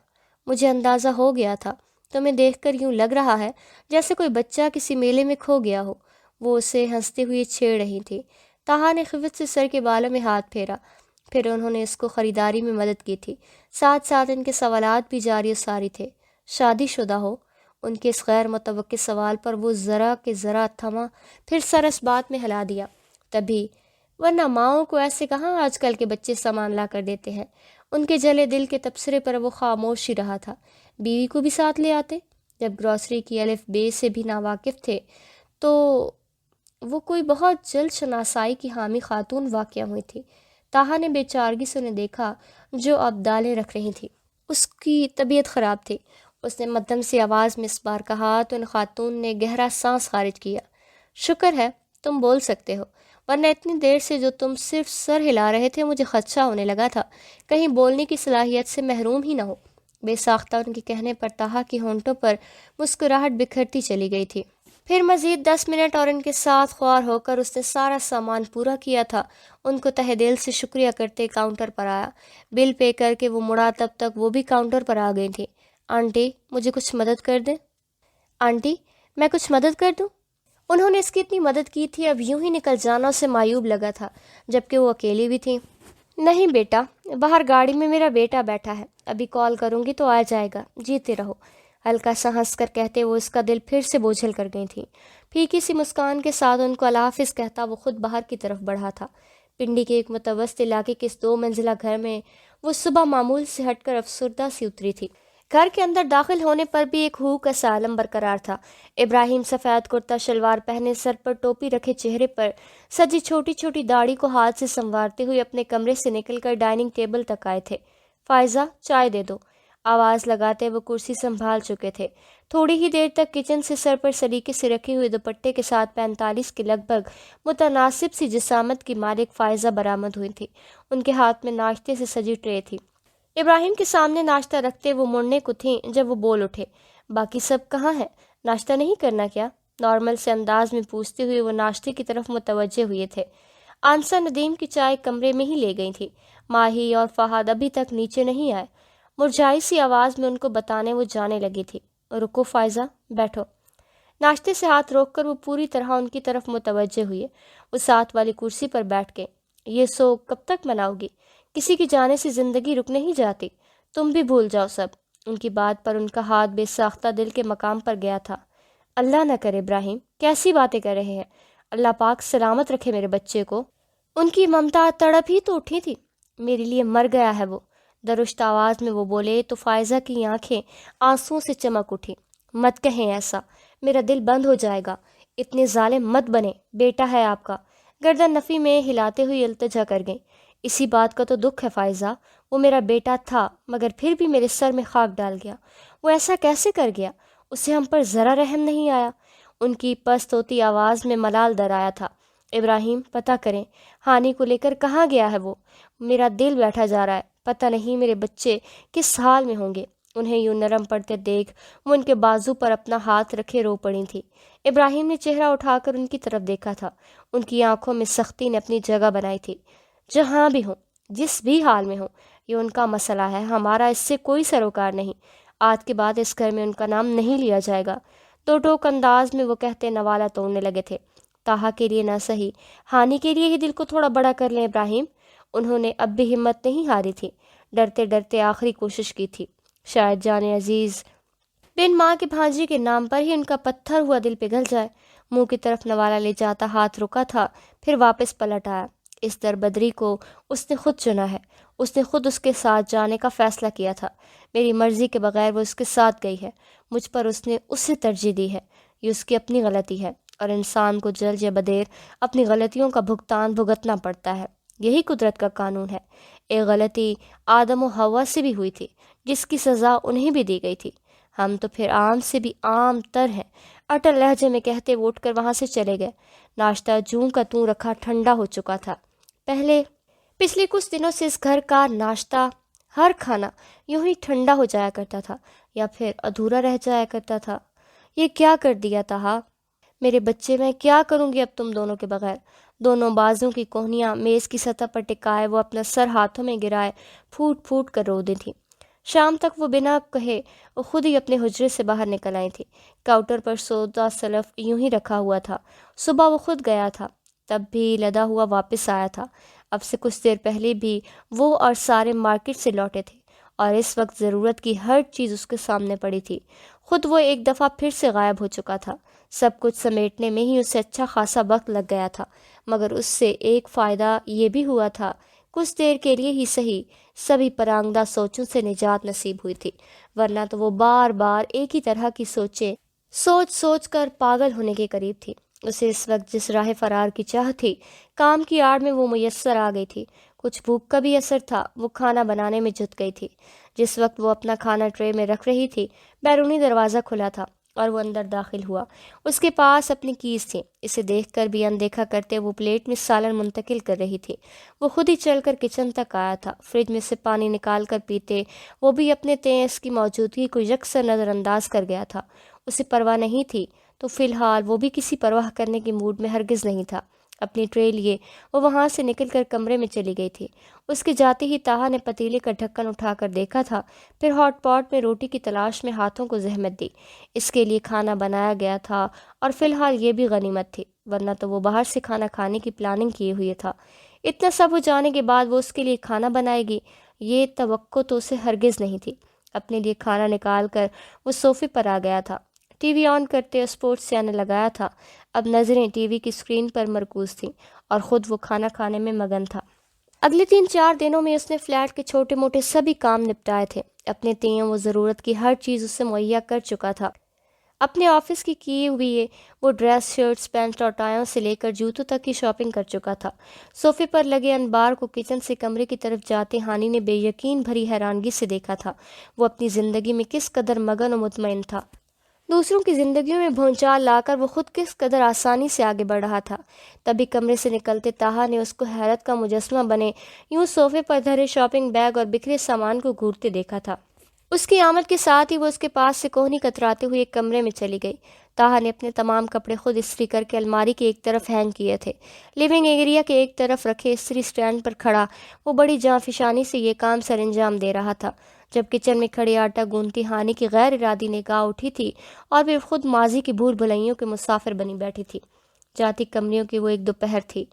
A: مجھے اندازہ ہو گیا تھا، تمہیں دیکھ کر یوں لگ رہا ہے جیسے کوئی بچہ کسی میلے میں کھو گیا ہو۔ وہ اسے ہنستے ہوئے چھیڑ رہی تھی۔ طاہا نے خفت سے سر کے بالوں میں ہاتھ پھیرا، پھر انہوں نے اس کو خریداری میں مدد کی تھی۔ ساتھ ساتھ ان کے سوالات بھی جاری و ساری تھے۔ شادی شدہ ہو؟ ان کے اس غیر متوقع سوال پر وہ ذرا کہ ذرا تھما، پھر سر اس بات میں ہلا دیا۔ تبھی، ورنہ ماؤں کو ایسے کہاں آج کل کے بچے سامان لا کر دیتے ہیں۔ ان کے جلے دل کے تبصرے پر وہ خاموش ہی رہا تھا۔ بیوی کو بھی ساتھ لے آتے؟ جب گروسری کی الف بے سے بھی ناواقف تھے تو وہ کوئی بہت جلد شناسائی کی حامی خاتون واقع ہوئی تھی۔ طاہا نے بے چارگی سے انہیں دیکھا جو اب دالیں رکھ رہی تھی۔ اس کی طبیعت خراب تھی۔ اس نے مدھم سی آواز میں اس بار کہا تو ان خاتون نے گہرا سانس خارج کیا۔ شکر ہے تم بول سکتے ہو، ورنہ اتنی دیر سے جو تم صرف سر ہلا رہے تھے مجھے خدشہ ہونے لگا تھا کہیں بولنے کی صلاحیت سے محروم ہی نہ ہو۔ بے ساختہ ان کے کہنے پر طاہا کی ہونٹوں پر مسکراہٹ بکھرتی چلی گئی تھی۔ پھر مزید 10 منٹ اور ان کے ساتھ خوار ہو کر اس نے سارا سامان پورا کیا تھا۔ ان کو تہہ دل سے شکریہ کرتے کاؤنٹر پر آیا۔ بل پے کر کے وہ مڑا تب تک وہ بھی کاؤنٹر پر آ گئی تھی۔ آنٹی مجھے کچھ مدد کر دیں۔ آنٹی میں کچھ مدد کر دوں؟ انہوں نے اس کی اتنی مدد کی تھی، اب یوں ہی نکل جانا اسے معیوب لگا تھا، جبکہ وہ اکیلی بھی تھی۔ نہیں بیٹا، باہر گاڑی میں میرا بیٹا بیٹھا ہے، ابھی کال کروں گی تو آ جائے گا، جیتے رہو، ہلکا سا ہنس کر کہتے وہ اس کا دل پھر سے بوجھل کر گئی تھی۔ پھیکی سی مسکان کے ساتھ ان کو اللہ حافظ کہتا وہ خود باہر کی طرف بڑھا تھا۔ پنڈی کے ایک متوسط علاقے کے اس 2 منزلہ گھر میں وہ صبح معمول سے ہٹ کر افسردہ سی اتری تھی۔ گھر کے اندر داخل ہونے پر بھی ایک ہو کا سا عالم برقرار تھا۔ ابراہیم سفید کرتا شلوار پہنے، سر پر ٹوپی رکھے، چہرے پر سجی چھوٹی چھوٹی داڑھی کو ہاتھ سے سنوارتے ہوئے اپنے کمرے سے نکل کر ڈائننگ ٹیبل تک آئے تھے۔ فائزہ چائے دے دو، آواز لگاتے وہ کرسی سنبھال چکے تھے۔ تھوڑی ہی دیر تک کچن سے سر پر سلیقے سے رکھے ہوئے دوپٹے کے ساتھ 45 کے لگ بھگ متناسب سی جسامت کی مالک فائزہ برآمد ہوئی تھی۔ ان کے ہاتھ میں ناشتے سے سجی ٹرے تھی۔ ابراہیم کے سامنے ناشتہ رکھتے وہ مڑنے کو تھیں جب وہ بول اٹھے، باقی سب کہاں ہیں؟ ناشتہ نہیں کرنا کیا؟ نارمل سے انداز میں پوچھتے ہوئے وہ ناشتے کی طرف متوجہ ہوئے تھے۔ آنسا ندیم کی چائے کمرے میں ہی لے گئی تھی۔ ماہی اور فہد ابھی تک نیچے نہیں آئے۔ مرجھائی سی آواز میں ان کو بتانے وہ جانے لگی تھی، رکو فائزہ، بیٹھو۔ ناشتے سے ہاتھ روک کر وہ پوری طرح ان کی طرف متوجہ ہوئے۔ وہ ساتھ والی کرسی پر بیٹھ کے، یہ سو کب تک مناؤ گی؟ کسی کی جانے سے زندگی رک نہیں جاتی، تم بھی بھول جاؤ سب۔ ان کی بات پر ان کا ہاتھ بے ساختہ دل کے مقام پر گیا تھا۔ اللہ نہ کرے ابراہیم، کیسی باتیں کر رہے ہیں؟ اللہ پاک سلامت رکھے میرے بچے کو۔ ان کی ممتا تڑپ ہی تو اٹھی تھی۔ میرے لیے مر گیا ہے وہ، درشت آواز میں وہ بولے تو فائزہ کی آنکھیں آنسوؤں سے چمک اٹھی۔ مت کہیں ایسا، میرا دل بند ہو جائے گا، اتنے ظالم مت بنے، بیٹا ہے آپ کا۔ گردن نفی میں ہلاتے ہوئے التجا کر گئیں۔ اسی بات کا تو دکھ ہے فائزہ، وہ میرا بیٹا تھا مگر پھر بھی میرے سر میں خاک ڈال گیا۔ وہ ایسا کیسے کر گیا؟ اسے ہم پر ذرا رحم نہیں آیا۔ ان کی پست ہوتی آواز میں ملال در آیا تھا۔ ابراہیم پتہ کریں ہانی کو لے کر کہاں گیا ہے وہ؟ میرا دل بیٹھا جا رہا ہے، پتہ نہیں میرے بچے کس حال میں ہوں گے۔ انہیں یوں نرم پڑتے دیکھ وہ ان کے بازو پر اپنا ہاتھ رکھے رو پڑی تھی۔ ابراہیم نے چہرہ اٹھا کر ان کی طرف دیکھا تھا۔ ان کی آنکھوں میں سختی نے اپنی جگہ بنائی تھی۔ جہاں بھی ہوں، جس بھی حال میں ہوں، یہ ان کا مسئلہ ہے، ہمارا اس سے کوئی سروکار نہیں۔ آج کے بعد اس گھر میں ان کا نام نہیں لیا جائے گا۔ دو ٹوک انداز میں وہ کہتے نوالا توڑنے لگے تھے۔ تاہا کے لیے نہ سہی، ہانی کے لیے ہی دل کو تھوڑا بڑا کر لیں ابراہیم۔ انہوں نے اب بھی ہمت نہیں ہاری تھی، ڈرتے ڈرتے آخری کوشش کی تھی۔ شاید جان عزیز بن ماں کے بھانجی کے نام پر ہی ان کا پتھر ہوا دل پگھل جائے۔ منہ کی طرف نوالا لے جاتا ہاتھ رکا تھا، پھر واپس پلٹ آیا۔ اس دربدری کو اس نے خود چنا ہے، اس نے خود اس کے ساتھ جانے کا فیصلہ کیا تھا۔ میری مرضی کے بغیر وہ اس کے ساتھ گئی ہے، مجھ پر اس نے اسے ترجیح دی ہے۔ یہ اس کی اپنی غلطی ہے، اور انسان کو جلد یا بدیر اپنی غلطیوں کا بھگتان بھگتنا پڑتا ہے، یہی قدرت کا قانون ہے۔ ایک غلطی آدم و حوا سے بھی ہوئی تھی، جس کی سزا انہیں بھی دی گئی تھی۔ ہم تو پھر عام سے بھی عام تر ہیں، اٹل لہجے میں کہتے وہ اٹھ کر وہاں سے چلے گئے۔ ناشتہ جوں کا توں رکھا ٹھنڈا ہو چکا تھا۔ پچھلے کچھ دنوں سے اس گھر کا ناشتہ، ہر کھانا یوں ہی ٹھنڈا ہو جایا کرتا تھا یا پھر ادھورا رہ جایا کرتا تھا۔ یہ کیا کر دیا تھا میرے بچے، میں کیا کروں گی اب تم دونوں کے بغیر؟ دونوں بازوں کی کوہنیاں میز کی سطح پر ٹکائے وہ اپنا سر ہاتھوں میں گرائے پھوٹ پھوٹ کر رو دی تھیں۔ شام تک وہ بنا کہے وہ خود ہی اپنے حجرے سے باہر نکل آئی تھی۔ کاؤنٹر پر سودا سلف یوں ہی رکھا ہوا تھا۔ صبح وہ خود گیا تھا، تب بھی لدا ہوا واپس آیا تھا۔ اب سے کچھ دیر پہلے بھی وہ اور سارے مارکیٹ سے لوٹے تھے، اور اس وقت ضرورت کی ہر چیز اس کے سامنے پڑی تھی۔ خود وہ ایک دفعہ پھر سے غائب ہو چکا تھا۔ سب کچھ سمیٹنے میں ہی اسے اچھا خاصا وقت لگ گیا تھا، مگر اس سے ایک فائدہ یہ بھی ہوا تھا، کچھ دیر کے لیے ہی صحیح سبھی پرانگدہ سوچوں سے نجات نصیب ہوئی تھی، ورنہ تو وہ بار بار ایک ہی طرح کی سوچیں سوچ سوچ کر پاگل ہونے کے قریب تھی۔ اسے اس وقت جس راہ فرار کی چاہ تھی، کام کی آڑ میں وہ میسر آ گئی تھی۔ کچھ بھوک کا بھی اثر تھا، وہ کھانا بنانے میں جت گئی تھی۔ جس وقت وہ اپنا کھانا ٹرے میں رکھ رہی تھی، بیرونی دروازہ کھلا تھا اور وہ اندر داخل ہوا۔ اس کے پاس اپنی کیز تھی، اسے دیکھ کر بھی اندیکھا کرتے وہ پلیٹ میں سالن منتقل کر رہی تھی۔ وہ خود ہی چل کر کچن تک آیا تھا، فریج میں سے پانی نکال کر پیتے وہ بھی اپنے تئیں اس کی موجودگی کو یکسر نظر انداز کر گیا تھا۔ اسے پرواہ نہیں تھی تو فی الحال وہ بھی کسی پرواہ کرنے کی موڈ میں ہرگز نہیں تھا۔ اپنی ٹرے لیے وہ وہاں سے نکل کر کمرے میں چلی گئی تھی۔ اس کے جاتے ہی طاہا نے پتیلے کا ڈھکن اٹھا کر دیکھا تھا، پھر ہاٹ پاٹ میں روٹی کی تلاش میں ہاتھوں کو زحمت دی۔ اس کے لیے کھانا بنایا گیا تھا اور فی الحال یہ بھی غنیمت تھی، ورنہ تو وہ باہر سے کھانا کھانے کی پلاننگ کیے ہوئے تھا۔ اتنا سب ہو جانے کے بعد وہ اس کے لیے کھانا بنائے گی، یہ توقع تو اسے ہرگز نہیں تھی۔ اپنے لیے کھانا نکال کر وہ صوفے پر آ گیا تھا، ٹی وی آن کرتے اسپورٹس چینل لگایا تھا۔ اب نظریں ٹی وی کی اسکرین پر مرکوز تھیں اور خود وہ کھانا کھانے میں مگن تھا۔ اگلے 3-4 دنوں میں اس نے فلیٹ کے چھوٹے موٹے سبھی کام نپٹائے تھے۔ اپنے تئیں وہ ضرورت کی ہر چیز اسے مہیا کر چکا تھا۔ اپنے آفس کی کیے ہوئے وہ ڈریس، شرٹس، پینٹ اور ٹائیوں سے لے کر جوتوں تک کی شاپنگ کر چکا تھا۔ صوفے پر لگے انبار کو کچن سے کمرے کی طرف جاتے ہانی نے بے یقین بھری حیرانگی سے دیکھا تھا۔ وہ اپنی زندگی میں کس قدر مگن و مطمئن تھا، دوسروں کی زندگیوں میں بھونچال لا کر وہ خود کس قدر آسانی سے آگے بڑھ رہا تھا۔ تبھی کمرے سے نکلتے طاہا نے اس کو حیرت کا مجسمہ بنے یوں صوفے پر دھرے شاپنگ بیگ اور بکھرے سامان کو گھورتے دیکھا تھا۔ اس کی آمد کے ساتھ ہی وہ اس کے پاس سے کوہنی کتراتے ہوئے ایک کمرے میں چلی گئی۔ طاہا نے اپنے تمام کپڑے خود استری کر کے الماری کے ایک طرف ہینگ کیے تھے۔ لیونگ ایریا کے ایک طرف رکھے استری سٹینڈ پر کھڑا وہ بڑی جانفشانی سے یہ کام سر انجام دے رہا تھا، جب کچن میں کھڑی آٹا گوندتی ہانی کی غیر ارادی نگاہ اٹھی تھی اور پھر خود ماضی کی بھول بھلائیوں کے مسافر بنی بیٹھی تھی۔ جاتی کمریوں کی وہ ایک دوپہر تھی۔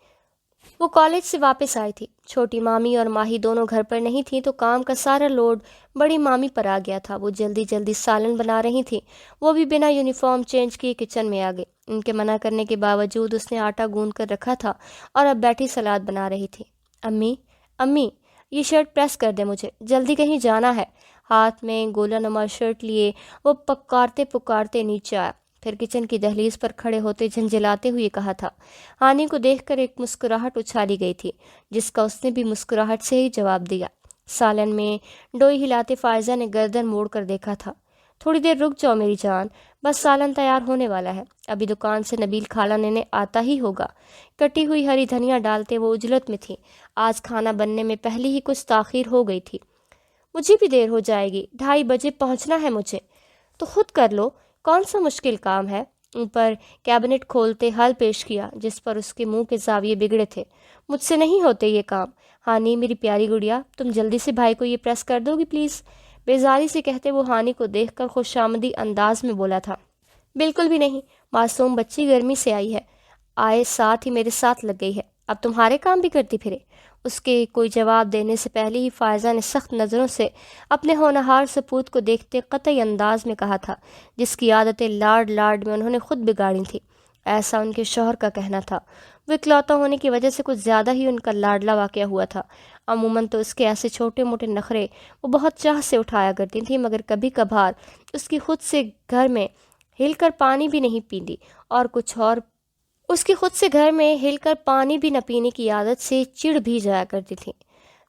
A: وہ کالج سے واپس آئی تھی۔ چھوٹی مامی اور ماہی دونوں گھر پر نہیں تھیں تو کام کا سارا لوڈ بڑی مامی پر آ گیا تھا۔ وہ جلدی جلدی سالن بنا رہی تھیں، وہ بھی بنا یونیفارم چینج کیے کچن میں آ گئی۔ ان کے منع کرنے کے باوجود اس نے آٹا گوندھ کر رکھا تھا اور اب بیٹھی سلاد بنا رہی تھی۔ امی امی یہ شرٹ پریس کر دے، مجھے جلدی کہیں جانا ہے۔ ہاتھ میں گولا نما شرٹ لیے وہ پکارتے پکارتے نیچے آیا، پھر کچن کی دہلیز پر کھڑے ہوتے جھنجھلاتے ہوئے کہا تھا۔ ہانی کو دیکھ کر ایک مسکراہٹ اچھالی گئی تھی، جس کا اس نے بھی مسکراہٹ سے ہی جواب دیا۔ سالن میں ڈوئی ہلاتے فائزہ نے گردن موڑ کر دیکھا تھا۔ تھوڑی دیر رک جاؤ میری جان، بس سالن تیار ہونے والا ہے، ابھی دکان سے نبیل کھالا لینے آتا ہی ہوگا۔ کٹی ہوئی ہری دھنیا ڈالتے وہ اجلت میں تھی، آج کھانا بننے میں پہلی ہی کچھ تاخیر ہو گئی تھی۔ مجھے بھی دیر ہو جائے گی، 2:30 بجے پہنچنا ہے مجھے۔ تو خود کر لو، کون سا مشکل کام ہے؟ اوپر کیبنٹ کھولتے حل پیش کیا جس پر اس کے منہ کے زاویے بگڑے تھے۔ مجھ سے نہیں ہوتے یہ کام۔ ہانی میری پیاری گڑیا، تم جلدی سے بھائی کو یہ پریس کر دو گی پلیز؟ بیزاری سے کہتے وہ ہانی کو دیکھ کر خوش آمدی انداز میں بولا تھا۔ بالکل بھی نہیں، معصوم بچی گرمی سے آئی ہے، آئے ساتھ ہی میرے ساتھ لگ گئی ہے، اب تمہارے کام بھی کرتی پھرے۔ اس کے کوئی جواب دینے سے پہلے ہی فائزہ نے سخت نظروں سے اپنے ہونہار سپوت کو دیکھتے قطعی انداز میں کہا تھا، جس کی عادتیں لاڈ لاڈ میں انہوں نے خود بگاڑی تھیں۔ ایسا ان کے شوہر کا کہنا تھا۔ وہ اکلوتا ہونے کی وجہ سے کچھ زیادہ ہی ان کا لاڈلا واقعہ ہوا تھا۔ عموماً تو اس کے ایسے چھوٹے موٹے نخرے وہ بہت چاہ سے اٹھایا کرتی تھیں، مگر کبھی کبھار اس کی خود سے گھر میں ہل کر پانی بھی نہیں پیندی اور کچھ اور اس کی خود سے گھر میں ہل کر پانی بھی نہ پینے کی عادت سے چڑ بھی جایا کرتی تھیں۔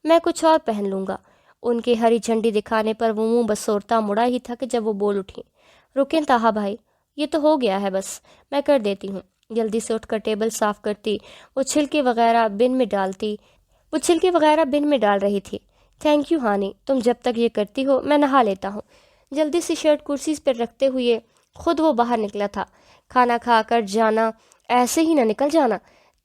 A: میں کچھ اور پہن لوں گا۔ ان کے ہری جھنڈی دکھانے پر وہ منہ بسورتا مڑا ہی تھا کہ جب وہ بول اٹھیں، رکیں طاہا بھائی، یہ تو ہو گیا ہے، بس میں کر دیتی ہوں۔ جلدی سے اٹھ کر ٹیبل صاف کرتی وہ چھلکے وغیرہ بن میں ڈال رہی تھی۔ تھینک یو ہانی، تم جب تک یہ کرتی ہو میں نہا لیتا ہوں۔ جلدی سے شرٹ کرسی پر رکھتے ہوئے خود وہ باہر نکلا تھا۔ کھانا کھا کر جانا، ایسے ہی نہ نکل جانا۔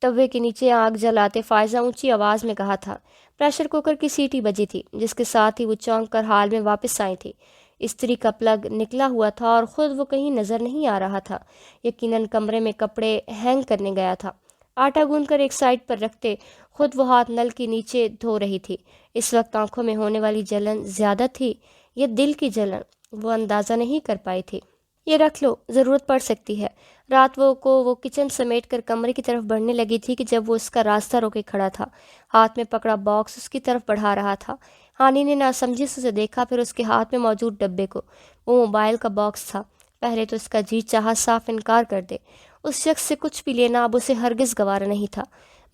A: توے کے نیچے آگ جلاتے فائزہ اونچی آواز میں کہا تھا۔ پریشر کوکر کی سیٹی بجی تھی، جس کے ساتھ ہی وہ چونک کر ہال میں واپس آئی تھی۔ استری کا پلگ نکلا ہوا تھا اور خود وہ کہیں نظر نہیں آ رہا تھا، یقیناً کمرے میں کپڑے ہینگ کرنے گیا تھا۔ آٹا گوندھ کر ایک سائڈ پر رکھتے خود وہ ہاتھ نل کے نیچے دھو رہی تھی۔ اس وقت آنکھوں میں ہونے والی جلن زیادہ تھی یا دل کی جلن، وہ اندازہ نہیں کر پائی تھی۔ یہ رکھ لو، ضرورت پڑ سکتی ہے۔ رات وہ کچن سمیٹ کر کمرے کی طرف بڑھنے لگی تھی کہ جب وہ اس کا راستہ روکے کھڑا تھا، ہاتھ میں پکڑا باکس اس کی طرف بڑھا رہا تھا۔ ہانی نے ناسمجھی سے اسے دیکھا، پھر اس کے ہاتھ میں موجود ڈبے کو۔ وہ موبائل کا باکس تھا۔ پہلے تو اس کا جی چاہا صاف انکار کر دے، اس شخص سے کچھ بھی لینا اب اسے ہرگز گوارا نہیں تھا،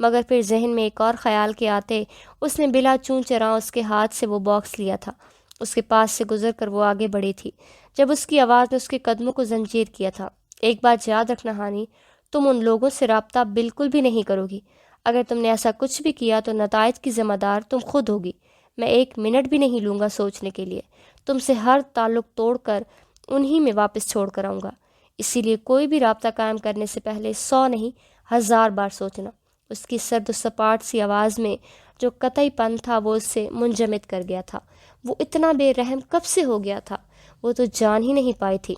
A: مگر پھر ذہن میں ایک اور خیال کے آتے اس نے بلا چون چراں اس کے ہاتھ سے وہ باکس لیا تھا۔ اس کے پاس سے گزر کر وہ آگے بڑھی تھی جب اس کی آواز نے اس کے قدموں کو زنجیر کیا تھا۔ ایک بات یاد رکھنا ہانی، تم ان لوگوں سے رابطہ بالکل بھی نہیں کرو گی۔ اگر تم نے ایسا کچھ بھی کیا تو نتائج کی ذمہ دار تم خود ہوگی۔ میں 1 منٹ بھی نہیں لوں گا سوچنے کے لیے۔ تم سے ہر تعلق توڑ کر انہی میں واپس چھوڑ کر آؤں گا۔ اسی لیے کوئی بھی رابطہ قائم کرنے سے پہلے 100 نہیں 1000 بار سوچنا۔ اس کی سرد و سپاٹ سی آواز میں جو قطعی پن تھا وہ اسے منجمد کر گیا تھا۔ وہ اتنا بے رحم کب سے ہو گیا تھا؟ وہ تو جان ہی نہیں پائی تھی۔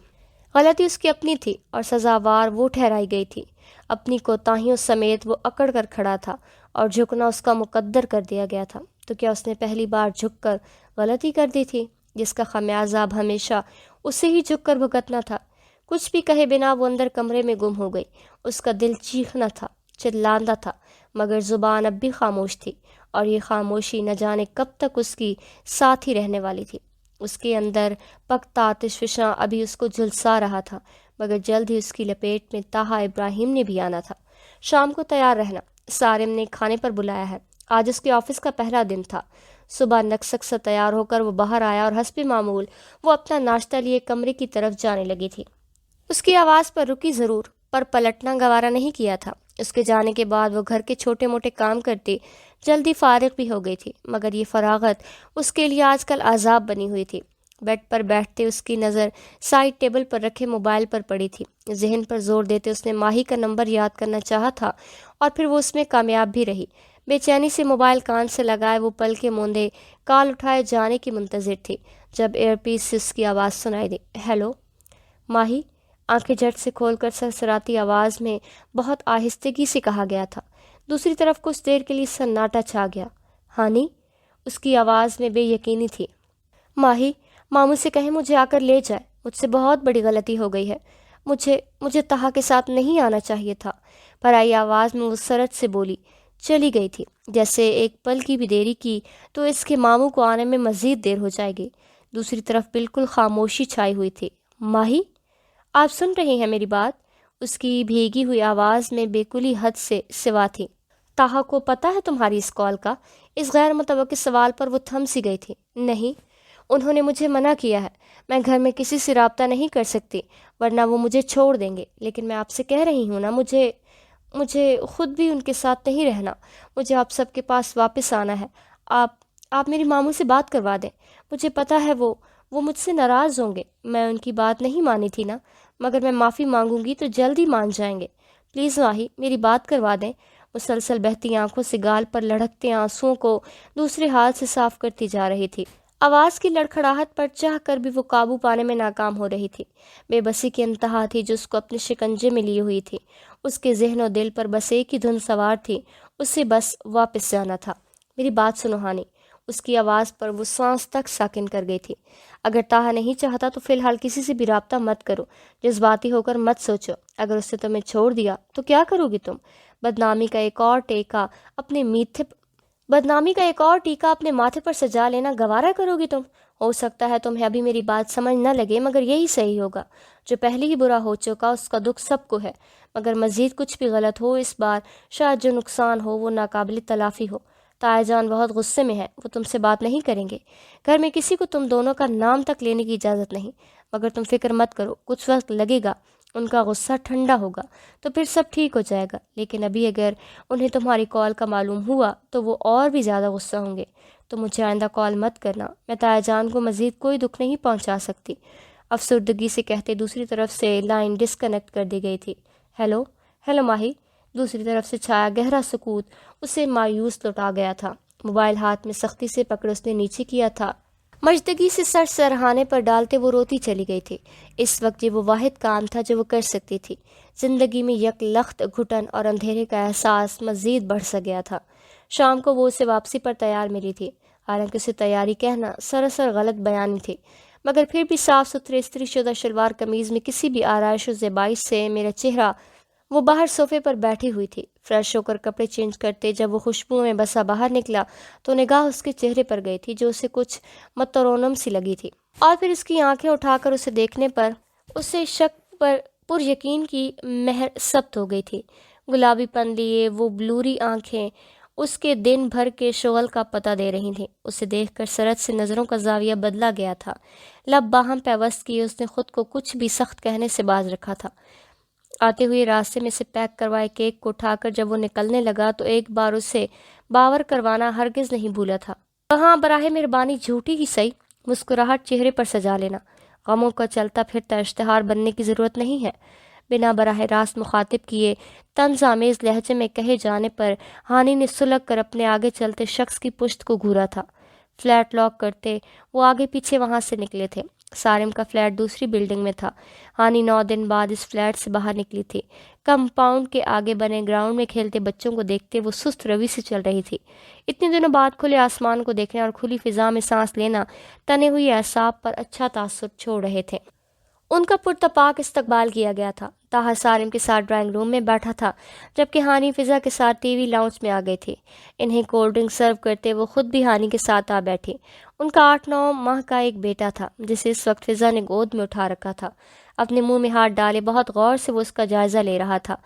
A: غلطی اس کی اپنی تھی اور سزاوار وہ ٹھہرائی گئی تھی۔ اپنی کوتاہیوں سمیت وہ اکڑ کر کھڑا تھا اور جھکنا اس کا مقدر کر دیا گیا تھا۔ تو کیا اس نے پہلی بار جھک کر غلطی کر دی تھی جس کا خمیازہ اب ہمیشہ اسے ہی جھک کر بھگتنا تھا؟ کچھ بھی کہے بنا وہ اندر کمرے میں گم ہو گئی۔ اس کا دل چیخنا تھا، چلاندہ تھا، مگر زبان اب بھی خاموش تھی، اور یہ خاموشی نہ جانے کب تک اس کی ساتھ ہی رہنے والی تھی۔ اس کے اندر پختہ آتش فشاں ابھی اس کو جھلسا رہا تھا، مگر جلد ہی اس کی لپیٹ میں طاہا ابراہیم نے بھی آنا تھا۔ شام کو تیار رہنا، سارم نے کھانے پر بلایا ہے۔ آج اس کے آفس کا پہلا دن تھا۔ صبح نکسک سے تیار ہو کر وہ باہر آیا اور حسب معمول وہ اپنا ناشتہ لیے کمرے کی طرف جانے لگی تھی۔ اس کی آواز پر رکی ضرور، پر پلٹنا گوارا نہیں کیا تھا۔ اس کے جانے کے بعد وہ گھر کے چھوٹے موٹے کام کرتی جلدی فارغ بھی ہو گئی تھی، مگر یہ فراغت اس کے لیے آج کل عذاب بنی ہوئی تھی۔ بیڈ پر بیٹھتے اس کی نظر سائڈ ٹیبل پر رکھے موبائل پر پڑی تھی۔ ذہن پر زور دیتے اس نے ماہی کا نمبر یاد کرنا چاہا تھا، اور پھر وہ اس میں کامیاب بھی رہی۔ بے چینی سے موبائل کان سے لگائے وہ پل کے موندے کال اٹھائے جانے کی منتظر تھی جب ایئر پیس سے اس کی آواز سنائی دی۔ ہیلو ماہی، آنکھیں جھٹ سے کھول کر سرسراتی آواز میں بہت آہستگی سے کہا گیا تھا۔ دوسری طرف کچھ دیر کے لیے سناٹا چھا گیا۔ ہانی، اس کی آواز میں بے یقینی تھی۔ ماہی، ماموں سے کہیں مجھے آ کر لے جائے، مجھ سے بہت بڑی غلطی ہو گئی ہے، مجھے طہا کے ساتھ نہیں آنا چاہیے تھا۔ پرائی آواز میں وہ سرت سے بولی چلی گئی تھی، جیسے ایک پل کی بھی دیری کی تو اس کے ماموں کو آنے میں مزید دیر ہو جائے گی۔ دوسری طرف بالکل خاموشی چھائی ہوئی تھی۔ ماہی، آپ سن رہی ہیں میری بات؟ اس کی بھیگی ہوئی آواز میں بالکل ہی حد سے سوا تھی۔ طاہا کو پتہ ہے تمہاری اس کال کا؟ اس غیر متوقع سوال پر وہ تھم سی گئی تھی۔ نہیں، انہوں نے مجھے منع کیا ہے، میں گھر میں کسی سے رابطہ نہیں کر سکتی، ورنہ وہ مجھے چھوڑ دیں گے۔ لیکن میں آپ سے کہہ رہی ہوں نا، مجھے خود بھی ان کے ساتھ نہیں رہنا، مجھے آپ سب کے پاس واپس آنا ہے۔ آپ میری ماموں سے بات کروا دیں، مجھے پتہ ہے وہ مجھ سے ناراض ہوں گے، میں ان کی بات نہیں مانی تھی نا، مگر میں معافی مانگوں گی تو جلد ہی مان جائیں گے۔ پلیز ماہی، میری بات کروا دیں۔ مسلسل بہتی آنکھوں سے گال پر لڑھکتے آنسوؤں کو دوسرے ہاتھ سے صاف کرتی جا رہی تھی۔ آواز کی لڑکھڑاہٹ پر چاہ کر بھی وہ قابو پانے میں ناکام ہو رہی تھی۔ بے بسی کی انتہا تھی جو اس کو اپنے شکنجے میں لیے ہوئی تھی۔ اس کے ذہن و دل پر بس ایک ہی دھن سوار تھی، اسے بس واپس جانا تھا۔ میری بات سنو ہانی، اس کی آواز پر وہ سانس تک ساکن کر گئی تھی۔ اگر طاہا نہیں چاہتا تو فی الحال کسی سے بھی رابطہ مت کرو، جذباتی ہو کر مت سوچو۔ اگر اس نے تمہیں چھوڑ دیا تو کیا کرو گی تم؟ بدنامی کا ایک اور ٹیکہ اپنے ماتھے پر سجا لینا گوارا کرو گی تم؟ ہو سکتا ہے تمہیں ابھی میری بات سمجھ نہ لگے، مگر یہی صحیح ہوگا۔ جو پہلے ہی برا ہو چکا اس کا دکھ سب کو ہے، مگر مزید کچھ بھی غلط ہو اس بار، شاید جو نقصان ہو وہ ناقابل تلافی ہو۔ تایا جان بہت غصے میں ہے، وہ تم سے بات نہیں کریں گے۔ گھر میں کسی کو تم دونوں کا نام تک لینے کی اجازت نہیں، مگر تم فکر مت کرو، کچھ وقت لگے گا، ان کا غصہ ٹھنڈا ہوگا تو پھر سب ٹھیک ہو جائے گا۔ لیکن ابھی اگر انہیں تمہاری کال کا معلوم ہوا تو وہ اور بھی زیادہ غصہ ہوں گے۔ تو مجھے آئندہ کال مت کرنا، میں تایا جان کو مزید کوئی دکھ نہیں پہنچا سکتی۔ افسردگی سے کہتے دوسری طرف سے لائن ڈسکنیکٹ کر دی گئی تھی۔ ہیلو ماہی، دوسری طرف سے چھایا گہرا سکوت اسے مایوس لوٹا گیا تھا۔ موبائل ہاتھ میں سختی سے پکڑ اس نے نیچے کیا تھا۔ مجدگی سے سر سرہانے پر ڈالتے وہ روتی چلی گئی تھی۔ اس وقت یہ وہ واحد کام تھا جو وہ کر سکتی تھی۔ زندگی میں یک لخت گھٹن اور اندھیرے کا احساس مزید بڑھ سا گیا تھا۔ شام کو وہ اسے واپسی پر تیار ملی تھی، حالانکہ اسے تیاری کہنا سراسر غلط بیانی تھی، مگر پھر بھی صاف ستھرے استری شدہ شلوار قمیض میں کسی بھی آرائش و زیبائش سے میرا چہرہ وہ باہر صوفے پر بیٹھی ہوئی تھی۔ فریش ہو کر کپڑے چینج کرتے جب وہ خوشبو میں بسا باہر نکلا تو نگاہ اس کے چہرے پر گئی تھی جو اسے کچھ مترونم سی لگی تھی، اور پھر اس کی آنکھیں اٹھا کر اسے دیکھنے پر اسے شک پر یقین کی مہر ثبت ہو گئی تھی۔ گلابی پن لیے وہ بلوری آنکھیں اس کے دن بھر کے شغل کا پتہ دے رہی تھیں۔ اسے دیکھ کر سرت سے نظروں کا زاویہ بدلا گیا تھا۔ لب باہم پیوست کیے اس نے خود کو کچھ بھی سخت کہنے سے باز رکھا تھا۔ آتے ہوئے راستے میں سے پیک کروائے کیک کو اٹھا کر جب وہ نکلنے لگا تو ایک بار اسے باور کروانا ہرگز نہیں بھولا تھا۔ کہاں براہ مہربانی جھوٹی ہی صحیح مسکراہٹ چہرے پر سجا لینا، غموں کا چلتا پھرتا اشتہار بننے کی ضرورت نہیں ہے۔ بنا براہ راست مخاطب کیے طنز آمیز لہجے میں کہے جانے پر ہانی نے سلگ کر اپنے آگے چلتے شخص کی پشت کو گھورا تھا۔ فلیٹ لاک کرتے وہ آگے پیچھے وہاں سے نکلے تھے۔ سارم کا فلیٹ دوسری بلڈنگ میں تھا۔ ہانی 9 دن بعد اس فلیٹ سے باہر نکلی تھی۔ کمپاؤنڈ کے آگے بنے گراؤنڈ میں کھیلتے بچوں کو دیکھتے وہ سست روی سے چل رہی تھی۔ اتنے دنوں بعد کھلے آسمان کو دیکھنا اور کھلی فضا میں سانس لینا تنے ہوئی اعصاب پر اچھا تاثر چھوڑ رہے تھے۔ ان کا پرتپاک استقبال کیا گیا تھا۔ طاہر سارم کے ساتھ ڈرائنگ روم میں بیٹھا تھا جبکہ ہانی فضا کے ساتھ ٹی وی لاؤنج میں آ گئی تھی۔ انہیں کولڈ ڈرنک سرو کرتے وہ خود بھی ہانی کے ساتھ آ بیٹھی۔ ان کا 8-9 ماہ کا ایک بیٹا تھا جسے اس وقت فضا نے گود میں اٹھا رکھا تھا۔ اپنے منہ میں ہاتھ ڈالے بہت غور سے وہ اس کا جائزہ لے رہا تھا۔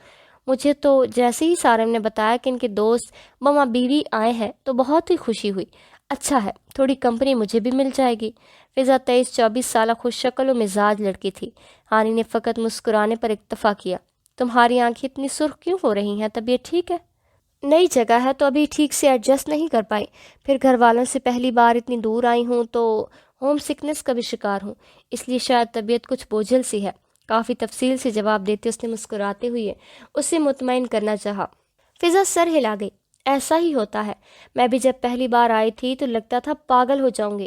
A: مجھے تو جیسے ہی سارم نے بتایا کہ ان کے دوست ماما بیوی آئے ہیں تو بہت ہی خوشی ہوئی۔ اچھا ہے، تھوڑی کمپنی مجھے بھی مل جائے گی۔ فضا 23-24 سالہ خوش شکل و مزاج لڑکی تھی۔ ہانی نے فقط مسکرانے پر اکتفا کیا۔ تمہاری آنکھیں اتنی سرخ کیوں ہو رہی ہیں؟ طبیعت ٹھیک ہے؟ نئی جگہ ہے تو ابھی ٹھیک سے ایڈجسٹ نہیں کر پائی، پھر گھر والوں سے پہلی بار اتنی دور آئی ہوں تو ہوم سکنس کا بھی شکار ہوں، اس لیے شاید طبیعت کچھ بوجھل سی ہے۔ کافی تفصیل سے جواب دیتے اس نے مسکراتے ہوئے اسے مطمئن کرنا چاہا۔ فضا سر ہلا گئی۔ ایسا ہی ہوتا ہے، میں بھی جب پہلی بار آئی تھی تو لگتا تھا پاگل ہو جاؤں گی۔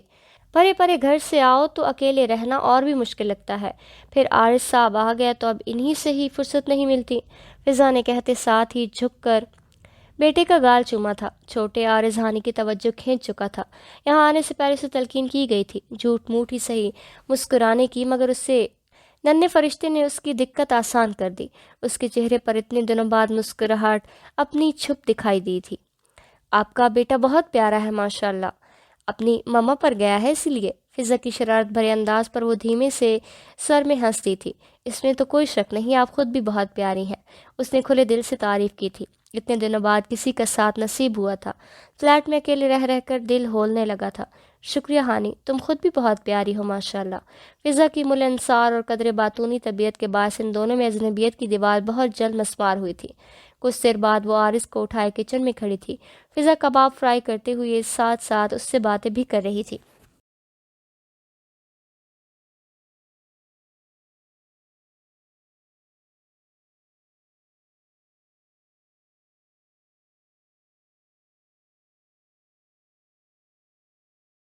A: پرے پرے گھر سے آؤ تو اکیلے رہنا اور بھی مشکل لگتا ہے، پھر عارض صاحب آ گیا تو اب انہی سے ہی فرصت نہیں ملتی، فضا نے کہتے ساتھ ہی جھک کر بیٹے کا گال چوما تھا۔ چھوٹے عارض ہانی کی توجہ کھینچ چکا تھا۔ یہاں آنے سے پہلے اسے تلقین کی گئی تھی جھوٹ موٹ ہی صحیح مسکرانے کی، مگر اسے ننھے فرشتے نے اس کی دقت آسان کر دی۔ اس کے چہرے پر اتنے دنوں بعد مسکراہٹ اپنی چھپ دکھائی دی تھی۔ آپ کا بیٹا بہت پیارا ہے ماشاءاللہ، اپنی ماما پر گیا ہے اسی لیے؟ فضا کی شرارت بھرے انداز پر وہ دھیمے سے سر میں ہنستی تھی۔ اس میں تو کوئی شک نہیں، آپ خود بھی بہت پیاری ہیں، اس نے کھلے دل سے تعریف کی تھی۔ اتنے دنوں بعد کسی کا ساتھ نصیب ہوا تھا۔ فلیٹ میں اکیلے رہ رہ کر دل ہولنے لگا تھا۔ شکریہ ہانی، تم خود بھی بہت پیاری ہو ماشاءاللہ۔ فضا کی ملنسار اور قدر باتونی طبیعت کے باعث ان دونوں میں اجنبیت کی دیوار بہت جلد مسمار ہوئی تھی۔ کچھ دیر بعد وہ عارض کو اٹھائے کچن میں کھڑی تھی۔ فضا کباب فرائی کرتے ہوئے ساتھ ساتھ اس سے باتیں بھی کر رہی تھی۔